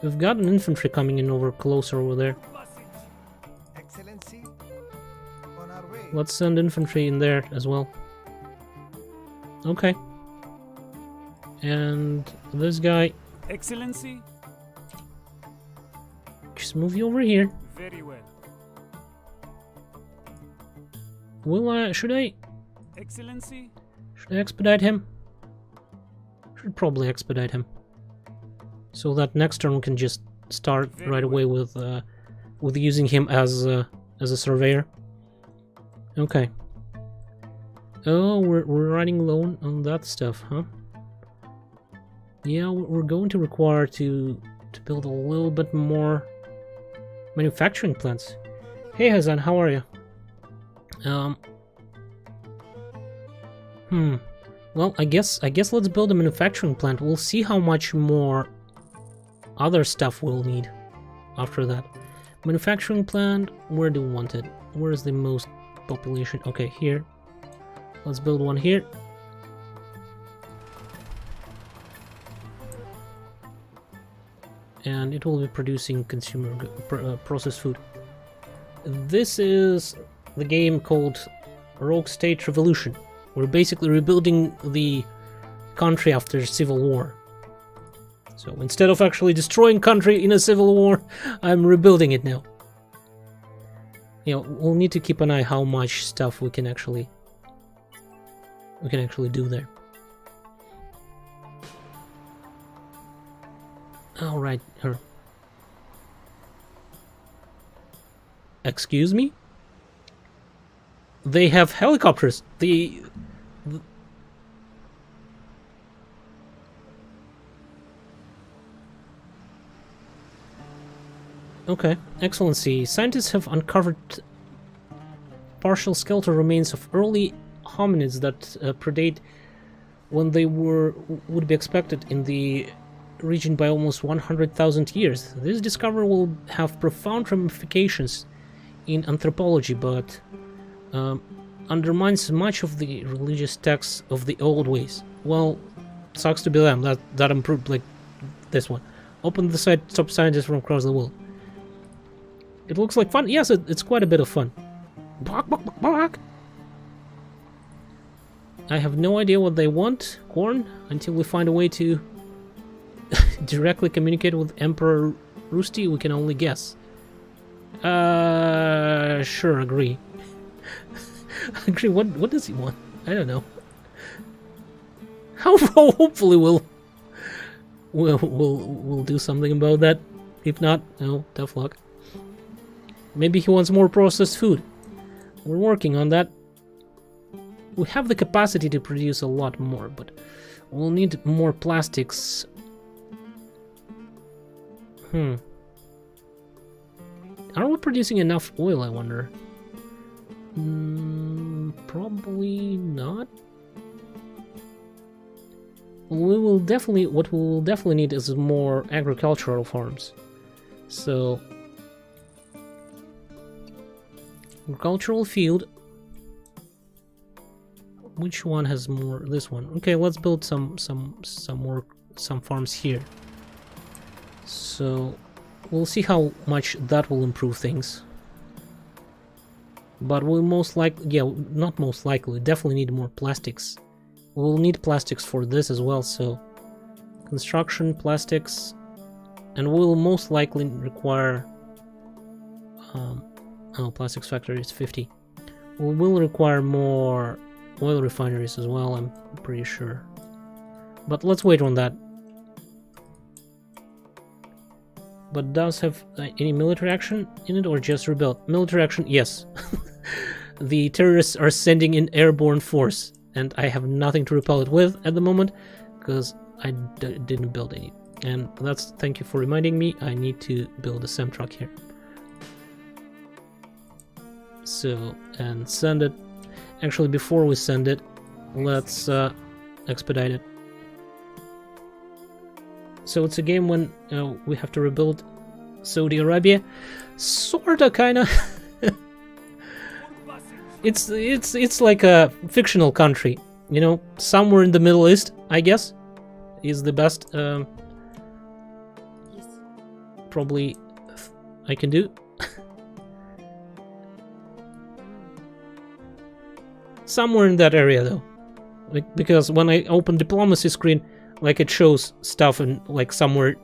We've got an infantry coming in closer over there. Excellency, on our way. Let's send infantry in there as well. Okay. And this guy, Excellency? just move you over here. Very well. Should I Excellency? expedite him? Should probably expedite him. So that next turn we can just start right away with using him as a surveyor. Okay. Oh, we're running low on that stuff, huh? Yeah, we're going to require to build a little bit more manufacturing plants. Hey Hazan, how are you? Well, I guess let's build a manufacturing plant. We'll see how much more other stuff we'll need after that. Manufacturing plant, where do we want it? Where is the most population? Okay, here. Let's build one here. And it will be producing consumer processed food. This is the game called Rogue State Revolution. We're basically rebuilding the country after civil war. So instead of actually destroying country in a civil war, I'm rebuilding it now. You know, we'll need to keep an eye how much stuff we can actually do there. All right, her. Excuse me? They have helicopters. Okay, Excellency. Scientists have uncovered partial skeletal remains of early hominids that predate when they would be expected in the region by almost 100,000 years. This discovery will have profound ramifications in anthropology, but undermines much of the religious texts of the old ways. Well, sucks to be them. That improved, like this one. Open the site, stop scientists from across the world. It looks like fun. Yes, it's quite a bit of fun. Bark, bark, bark, bark. I have no idea what they want, Corn, until we find a way to directly communicate with Emperor Roosty. We can only guess. Sure, agree. Agree. What does he want? I don't know. Hopefully we'll do something about that. If not, no, tough luck. Maybe he wants more processed food. We're working on that. We have the capacity to produce a lot more, but we'll need more plastics. Are we producing enough oil, I wonder? Probably not. What we will definitely need is more agricultural farms. So, agricultural field. Which one has more? This one. Okay, let's build some farms here. So we'll see how much that will improve things. But we'll most likely, yeah, not most likely, definitely need more plastics. We'll need plastics for this as well, so construction, plastics, and we'll most likely require plastics factory is 50. We will require more oil refineries as well, I'm pretty sure. But let's wait on that. But does have any military action in it or just rebuild? Military action, yes. The terrorists are sending in airborne force, and I have nothing to repel it with at the moment because I didn't build any. And that's, thank you for reminding me, I need to build a SEM truck here. So, and send it. Actually, before we send it, let's expedite it. So it's a game when we have to rebuild Saudi Arabia, sorta, kinda. It's like a fictional country, you know, somewhere in the Middle East, I guess, is the best. Probably I can do. Somewhere in that area, though, because when I open diplomacy screen, like it shows stuff in like somewhere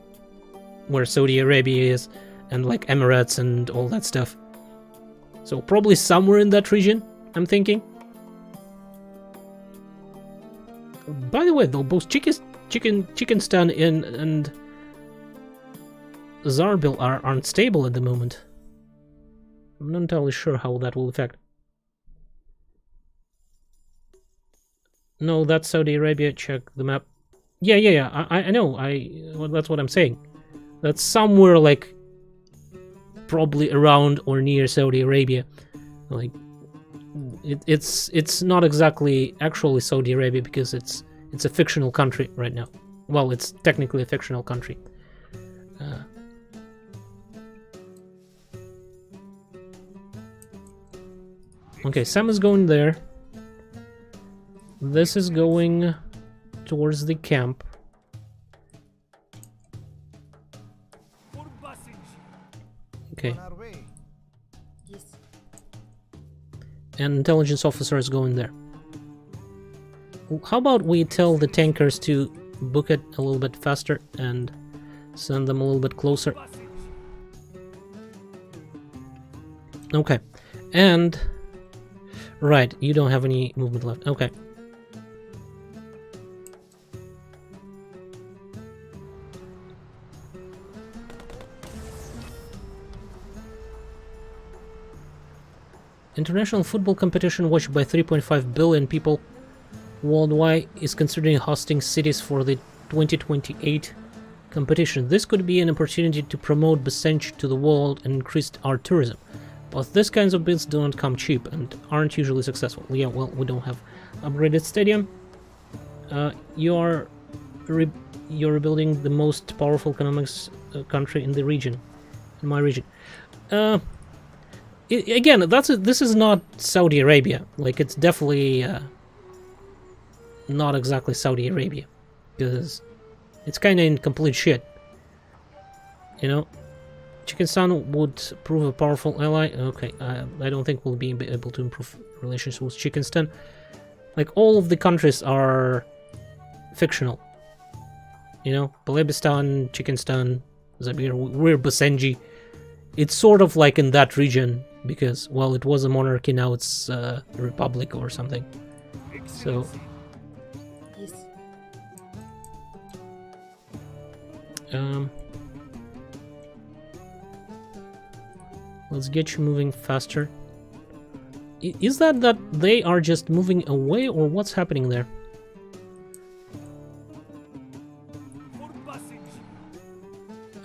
where Saudi Arabia is, and like Emirates and all that stuff. So probably somewhere in that region, I'm thinking. By the way, though, both Chickenstan and Zarbil aren't stable at the moment. I'm not entirely sure how that will affect. No, that's Saudi Arabia. Check the map. Yeah. I know. Well, that's what I'm saying. That's somewhere like probably around or near Saudi Arabia. Like it's not exactly actually Saudi Arabia because it's a fictional country right now. Well, it's technically a fictional country. Okay, Sam is going there. This is going towards the camp. Okay. And intelligence officer is going there. How about we tell the tankers to book it a little bit faster and send them a little bit closer. Okay. And right, you don't have any movement left. Okay. International football competition watched by 3.5 billion people worldwide is considering hosting cities for the 2028 competition. This could be an opportunity to promote Basenji to the world and increase our tourism. But these kinds of builds don't come cheap and aren't usually successful. Yeah, well, we don't have upgraded stadium. You're rebuilding the most powerful economics country in the region, in my region. Again, this is not Saudi Arabia. Like, it's definitely not exactly Saudi Arabia, because it's kind of in complete shit. You know, Chickenstown would prove a powerful ally. Okay, I don't think we'll be able to improve relations with Chickenstown. Like, all of the countries are fictional. You know, Balebistan, Chickenstown, Zabir, we're Basenji. It's sort of like in that region, because, well, it was a monarchy, now it's a republic or something. So... Yes. Let's get you moving faster. Is that they are just moving away, or what's happening there?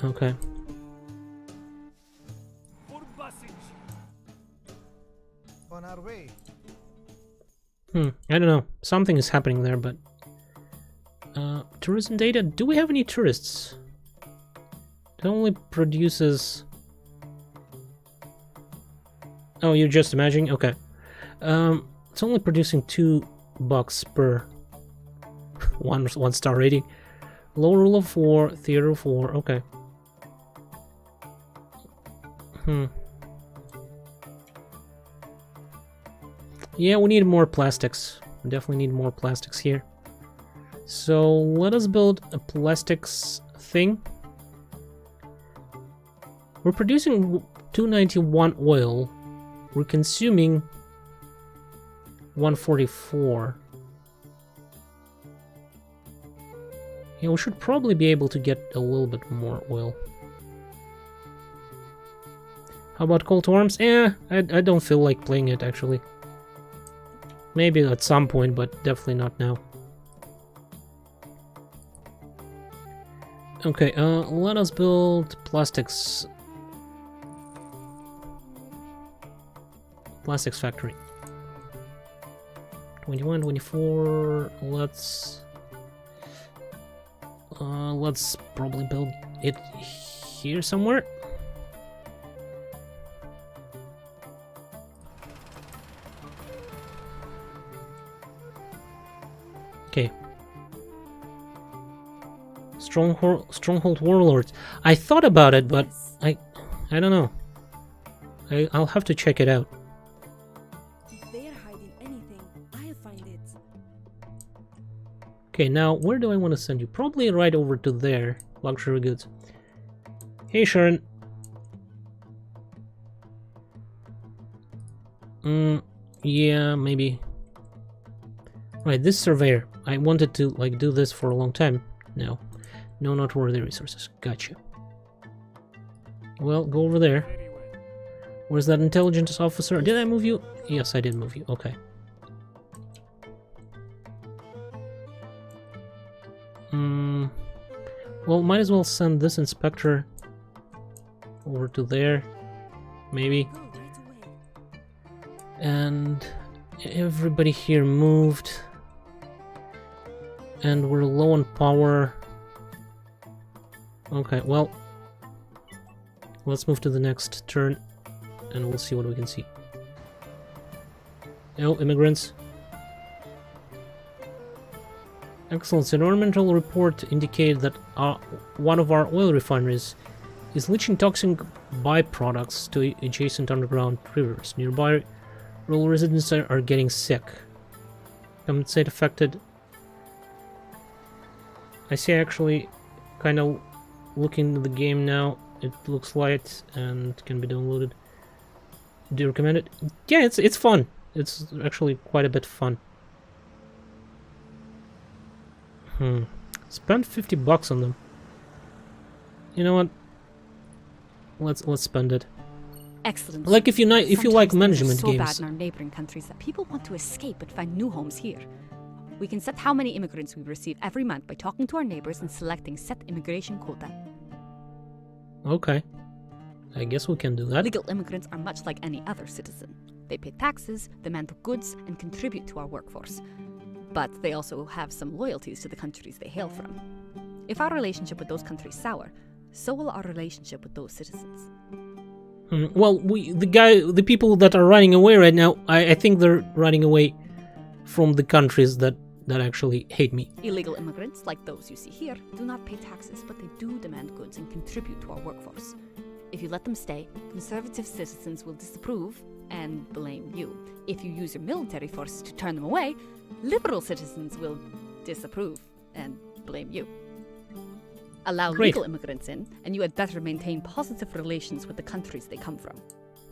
Okay. On our way. I don't know. Something is happening there, but... tourism data? Do we have any tourists? It only produces... Oh, you're just imagining? Okay. It's only producing $2 per one star rating. Low rule of 4, theater of 4, okay. Yeah, we need more plastics. We definitely need more plastics here. So let us build a plastics thing. We're producing 291 oil. We're consuming 144. Yeah, we should probably be able to get a little bit more oil. How about Call to Arms? I don't feel like playing it, actually. Maybe at some point, but definitely not now. Okay, let us build plastics factory. 21, 24, let's probably build it here somewhere. Okay. Stronghold Warlords. I thought about it, but I don't know. I'll have to check it out. If they're hiding anything, I'll find it. Okay, now where do I want to send you? Probably right over to there. Luxury goods. Hey, Sharon. Yeah, maybe. Right, this surveyor. I wanted to like do this for a long time. No, not worthy resources. Gotcha. Well, go over there. Where's that intelligence officer? Did I move you? Yes, I did move you. Okay. Well, might as well send this inspector over to there. Maybe. Go right away. And everybody here moved. And we're low on power. Okay, well, let's move to the next turn and we'll see what we can see. Oh, immigrants. Excellent. Environmental report indicated that one of our oil refineries is leaching toxic byproducts to adjacent underground rivers. Nearby rural residents are getting sick. Compensate affected. I see actually kind of looking at the game now. It looks light and can be downloaded. Do you recommend it? Yeah, it's fun. It's actually quite a bit fun. Spend $50 on them. You know what? Let's spend it. Excellent. Like if you like Sometimes management things are so games. bad in our neighboring countries that people want to escape and find new homes here. We can set how many immigrants we receive every month by talking to our neighbors and selecting set immigration quota. Okay. I guess we can do that. Legal immigrants are much like any other citizen. They pay taxes, demand goods, and contribute to our workforce. But they also have some loyalties to the countries they hail from. If our relationship with those countries sour, so will our relationship with those citizens. Well, the people that are running away right now, I think they're running away from the countries that actually hate me. Illegal immigrants, like those you see here, do not pay taxes, but they do demand goods and contribute to our workforce. If you let them stay, conservative citizens will disapprove and blame you. If you use your military forces to turn them away, liberal citizens will disapprove and blame you. Allow legal immigrants in, and you had better maintain positive relations with the countries they come from.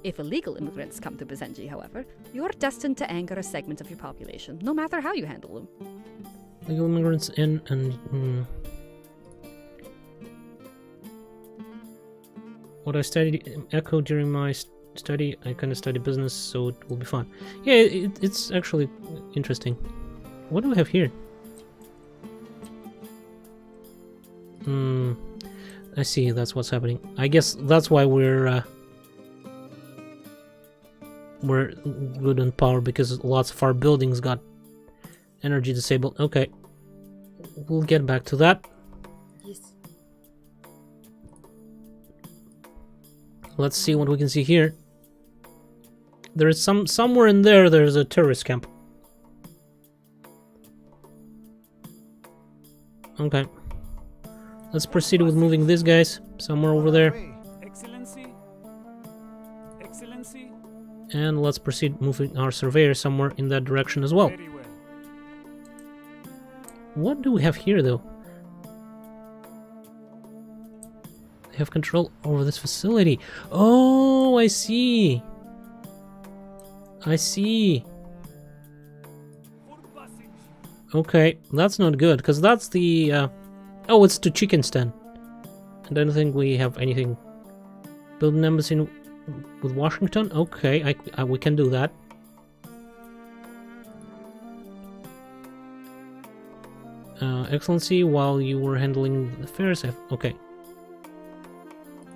If illegal immigrants come to Basenji, however, you're destined to anger a segment of your population, no matter how you handle them. Legal immigrants in and... What I studied Echo during my study, I kind of studied business, so it will be fun. Yeah, it's actually interesting. What do we have here? I see, that's what's happening. I guess that's why we're good on power, because lots of our buildings got energy disabled. Okay, we'll get back to that. Yes. Let's see what we can see here. There is somewhere in there. There's a terrorist camp. Okay. Let's proceed with moving these guys somewhere over there. Excellency. Excellency. And let's proceed moving our surveyor somewhere in that direction as well. Very well. What do we have here, though? They have control over this facility. Oh, I see. I see. Okay, that's not good, because that's the... Oh, it's to Chickenston. And I don't think we have anything. Build an embassy with Washington? Okay, we can do that. Excellency, while you were handling the affairs... Okay.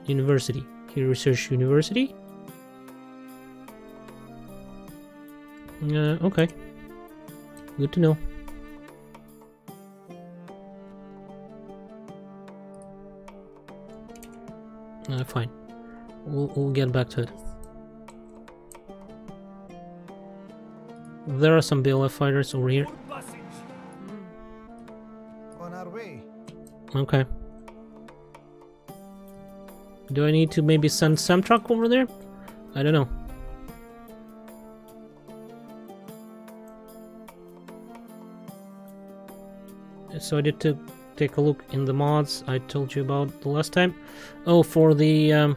University. Here, Research University. Okay. Good to know. Fine. We'll get back to it. There are some BLF fighters over here. On our way. Okay. Do I need to maybe send Samtruck over there? I don't know. So I did take a look in the mods I told you about the last time. Oh, for the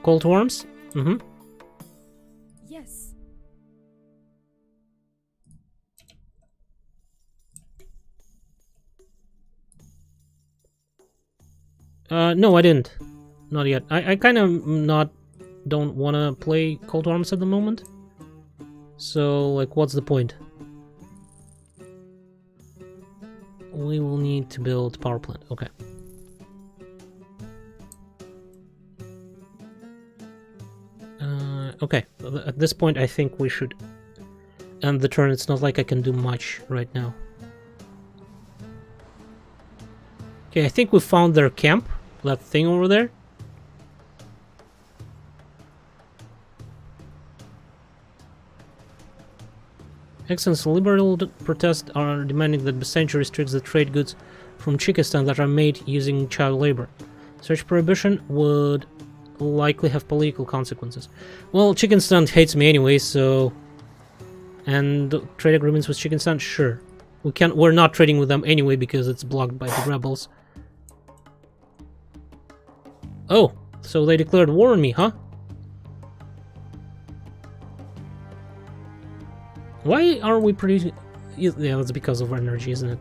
cold worms? Mm-hmm. Yes. No, I didn't. Not yet. I kind of don't want to play Cold Arms at the moment. So, like, what's the point? We will need to build power plant. Okay. Okay. At this point, I think we should end the turn. It's not like I can do much right now. Okay, I think we found their camp. That thing over there. Excellent. Liberal protests are demanding that Basenji restricts the trade goods from Chickenston that are made using child labor. Such prohibition would likely have political consequences. Well, Chickenston hates me anyway, so... And trade agreements with Chickenston? Sure. We're not trading with them anyway because it's blocked by the rebels. Oh, so they declared war on me, huh? Why are we producing... Yeah, that's because of energy, isn't it?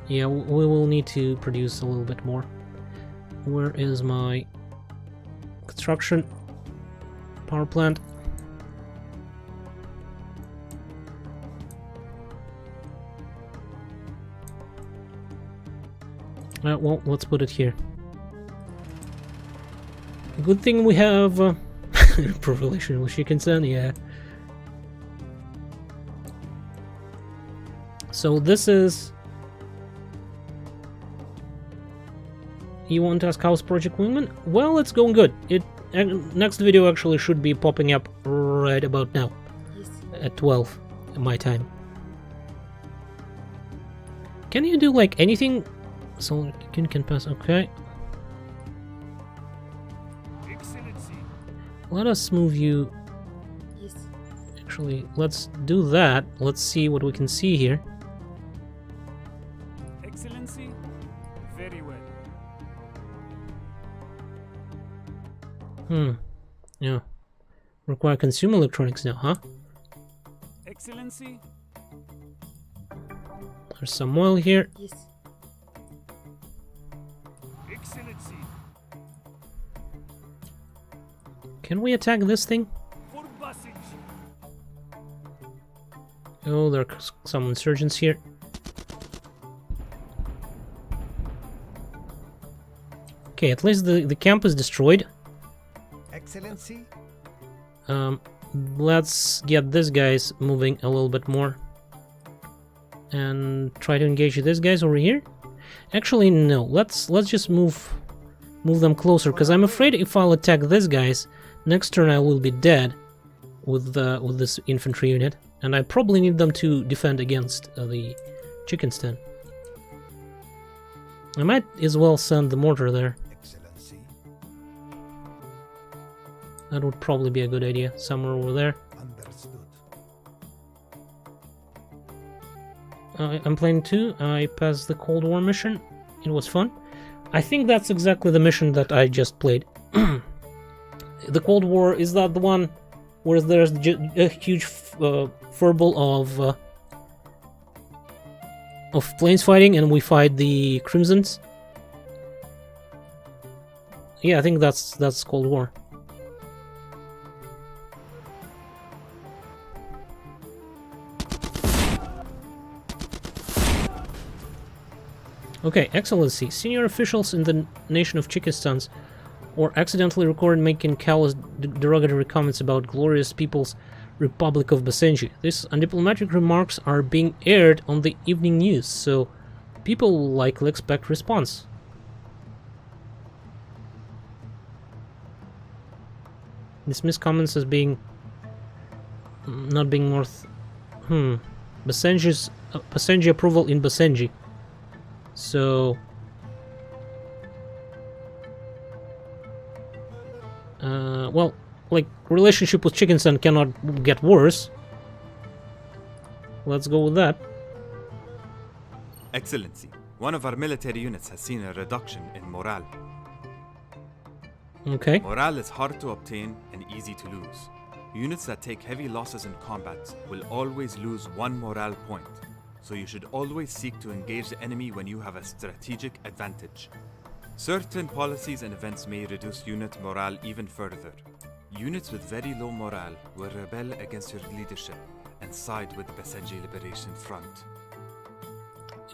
Yeah, we will need to produce a little bit more. Where is my construction power plant? Well, let's put it here. Good thing we have improved relation with Shikansen, yeah. So this is... You want to ask how's Project Wingman? Well, it's going good. Next video actually should be popping up right about now. Yes. At 12 my time. Can you do like anything? So you can pass, okay. Excellency. Let us move you. Yes. Actually, let's do that. Let's see what we can see here. Excellency. Very well. Yeah. Require consumer electronics now, huh? Excellency. There's some oil here. Yes. Excellency. Can we attack this thing? For Basenji. Oh, there are some insurgents here. Okay, at least the camp is destroyed. Excellency. Let's get these guys moving a little bit more. And try to engage these guys over here. Actually, no. Let's just move them closer, because I'm afraid if I'll attack these guys, next turn I will be dead with this infantry unit, and I probably need them to defend against the chicken stand. I might as well send the mortar there. Excellency. That would probably be a good idea, somewhere over there. Understood. I'm playing 2. I passed the Cold War mission. It was fun. I think that's exactly the mission that I just played. The Cold War, is that the one where there's a huge furball of planes fighting and we fight the Crimsons? Yeah, I think that's Cold War. Okay, Excellency, senior officials in the nation of Chikistans or accidentally recorded making callous derogatory comments about glorious people's Republic of Basenji. These undiplomatic remarks are being aired on the evening news, so people will likely expect response. Dismiss comments as being... not being worth... Basenji approval in Basenji. So... well, like, relationship with Chickenson cannot get worse. Let's go with that. Excellency, one of our military units has seen a reduction in morale. Okay. Morale is hard to obtain and easy to lose. Units that take heavy losses in combat will always lose 1 morale point, so you should always seek to engage the enemy when you have a strategic advantage. Certain policies and events may reduce unit morale even further. Units with very low morale will rebel against your leadership and side with the Basenji Liberation Front.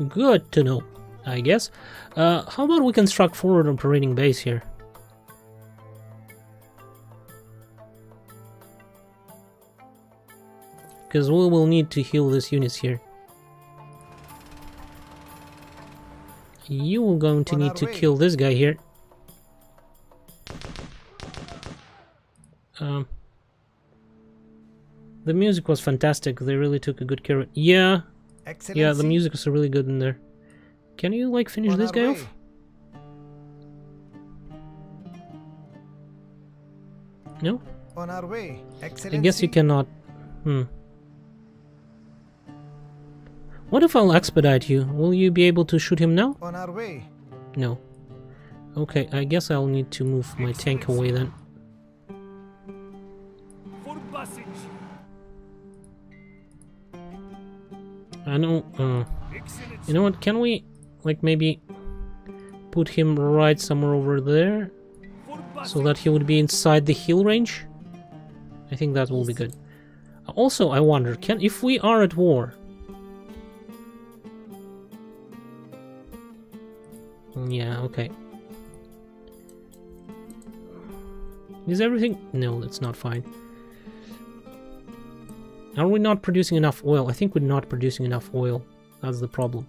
Good to know, I guess. How about we construct forward operating base here? Because we will need to heal these units here. You are going to need to kill this guy here. The music was fantastic. They really took a good care of it. Yeah. Yeah, the music is really good in there. Can you, like, finish this guy off? No? On our way. Excellency. I guess you cannot. What if I'll expedite you? Will you be able to shoot him now? On our way. No. Okay, I guess I'll need to move my tank away then. For Basenji. I know, you know what, can we, like, maybe put him right somewhere over there? So that he would be inside the heal range? I think that will be good. Also, I wonder, if we are at war... Yeah, okay. Is everything... No, that's not fine. Are we not producing enough oil? I think we're not producing enough oil. That's the problem.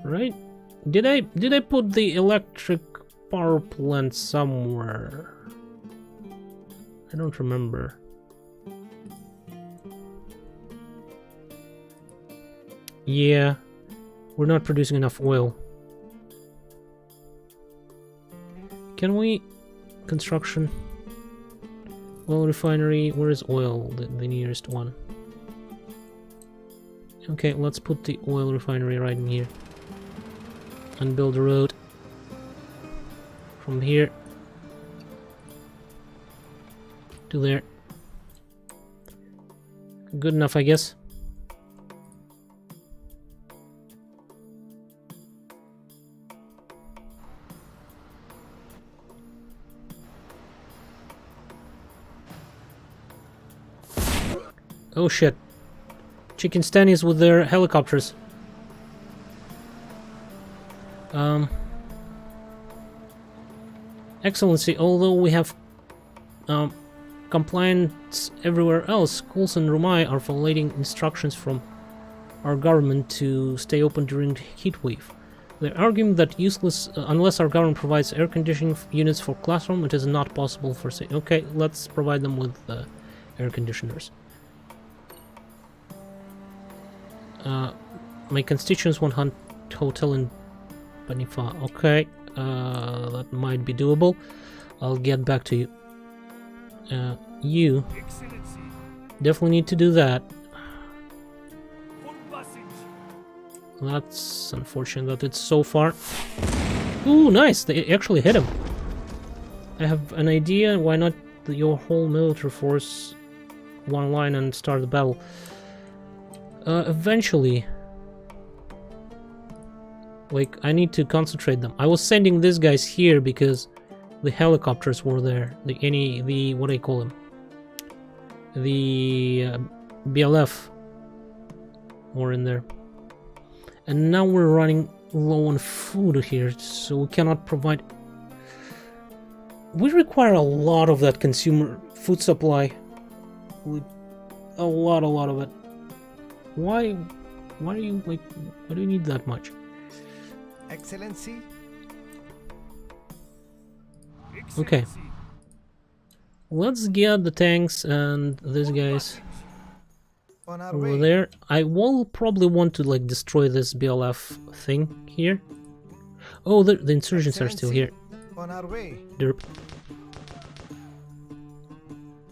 Right? Did I put the electric power plant somewhere? I don't remember. Yeah, we're not producing enough oil. Can we... Construction. Oil refinery. Where is oil? The nearest one. Okay, let's put the oil refinery right in here. And build a road. From here. To there. Good enough, I guess. Oh shit. Chicken Stannies with their helicopters. Excellency, although we have compliance everywhere else, schools in Rumai are violating instructions from our government to stay open during the heat wave. They're arguing that unless our government provides air conditioning units for classroom, it is not possible for... Okay, let's provide them with air conditioners. My constituents want hunt hotel in Banifa. Okay, that might be doable. I'll get back to you. You Excellency. definitely need to do that. For Basenji. That's unfortunate that it's so far. Ooh, nice! They actually hit him. I have an idea. Why not your whole military force one line and start the battle? Eventually. Like, I need to concentrate them. I was sending these guys here because the helicopters were there. The what do you call them? The BLF were in there. And now we're running low on food here, so we cannot provide... We require a lot of that consumer food supply. A lot of it. Why are you, like, why do you need that much? Excellency. Okay. Let's get the tanks and these guys On our over way. there. I will probably want to, like, destroy this BLF thing here. Oh, the insurgents are still here. On our way. Derp.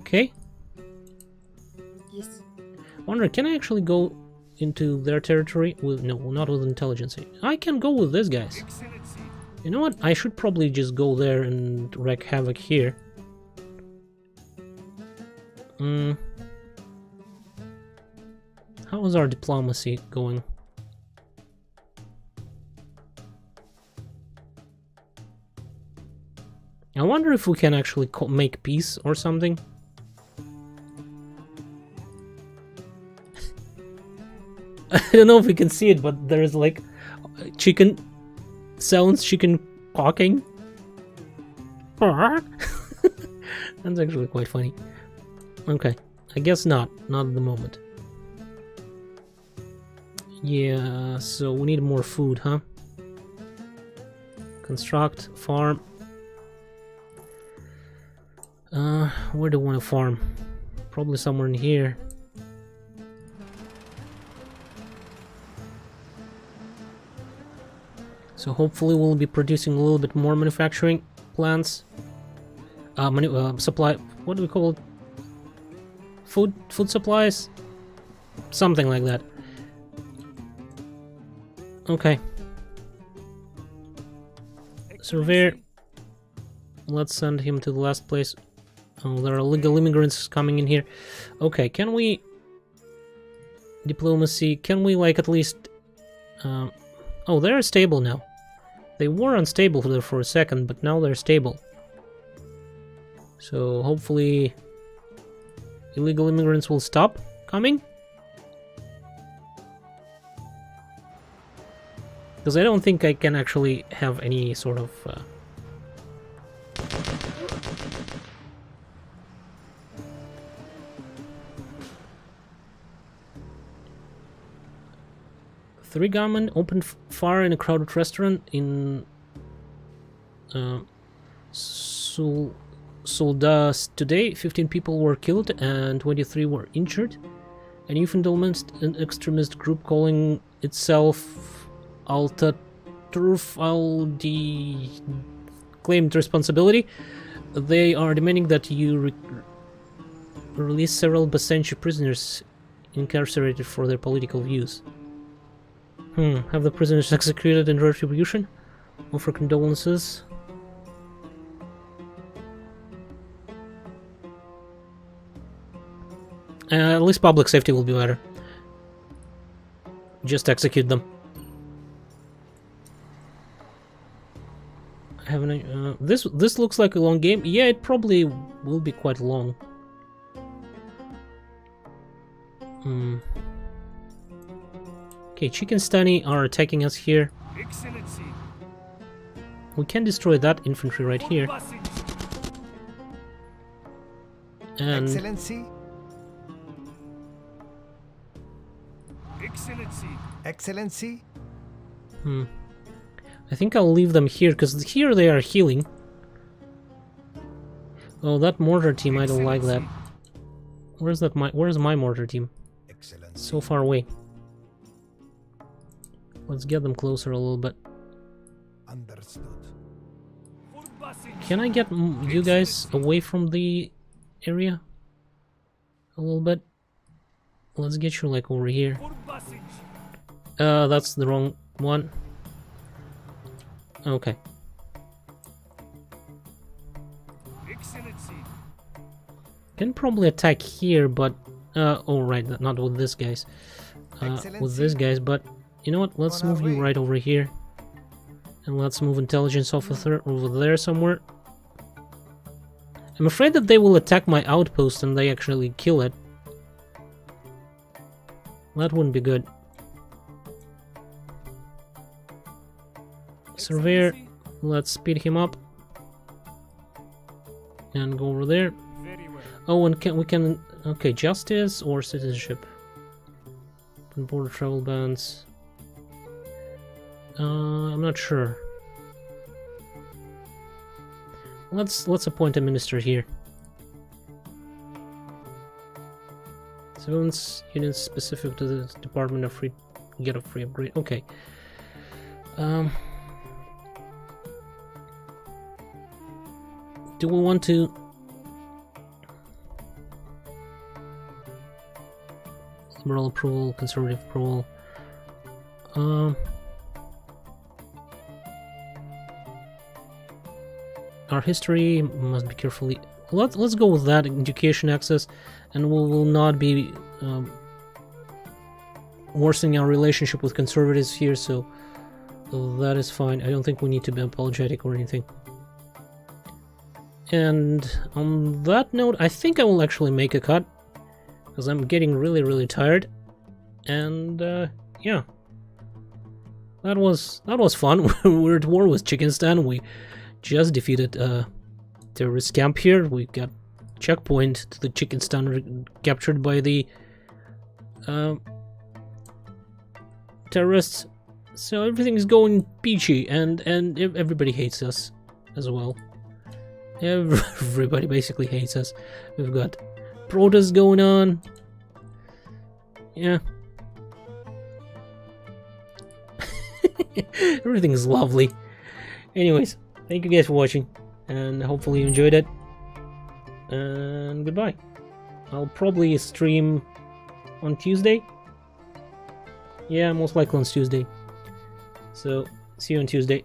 Okay. Yes. Wonder, can I actually go into their territory? With no, not with intelligence. I can go with these guys. Excellency. You know what? I should probably just go there and wreak havoc here. How is our diplomacy going? I wonder if we can actually make peace or something. I don't know if we can see it, but there's like chicken sounds, chicken quacking. That's actually quite funny. Okay, I guess not at the moment. Yeah, so we need more food, huh? Construct, farm. Where do I want to farm? Probably somewhere in here. So hopefully we'll be producing a little bit more manufacturing plants. Supply, what do we call it? Food supplies? Something like that. Okay. Surveyor. Let's send him to the last place. Oh, there are illegal immigrants coming in here. Okay, can we... Diplomacy, can we, like, at least... Oh, they're stable now. They were unstable there for a second, but now they're stable. So, hopefully... illegal immigrants will stop coming. Because I don't think I can actually have any sort of... 3 gunmen opened fire in a crowded restaurant in Soldas today. 15 people were killed and 23 were injured. A new fundamentalist and extremist group calling itself Alta Turf claimed responsibility. They are demanding that you release several Basenji prisoners incarcerated for their political views. Have the prisoners executed in retribution? Offer condolences. At least public safety will be better. Just execute them. This looks like a long game. Yeah, it probably will be quite long. Okay, Chickenstani are attacking us here. Excellency. We can destroy that infantry right here. And Excellency. Excellency. Excellency. I think I'll leave them here, because here they are healing. Oh, that mortar team, I don't like that. Where's my mortar team? Excellency. So far away. Let's get them closer a little bit. Understood. Can I get you guys away from the area? A little bit? Let's get you like over here. That's the wrong one. Okay. Excellency. Can probably attack here, but oh right, not with this guys. With this guys, but you know what? Let's move you right over here, and let's move intelligence officer over there somewhere. I'm afraid that they will attack my outpost and they actually kill it. That wouldn't be good. Surveyor, let's speed him up and go over there. Oh, and we can okay, justice or citizenship. Border travel bans. I'm not sure. Let's appoint a minister here. Civilians units specific to the Department of Free get a free upgrade. Okay. Do we want to liberal approval, conservative approval? Our history must be carefully. Let's go with that education access, and we will not be worsening our relationship with conservatives here. So that is fine. I don't think we need to be apologetic or anything. And on that note, I think I will actually make a cut because I'm getting really tired. And yeah, that was fun. We're at war with Chickenstan. We just defeated terrorist camp here. We got checkpoint to the Chickenstan captured by the terrorists. So everything is going peachy, and everybody hates us as well. Everybody basically hates us. We've got protests going on. Yeah. Everything is lovely. Anyways, thank you guys for watching, and hopefully you enjoyed it. And goodbye. I'll probably stream on Tuesday. Yeah, most likely on Tuesday. So, see you on Tuesday.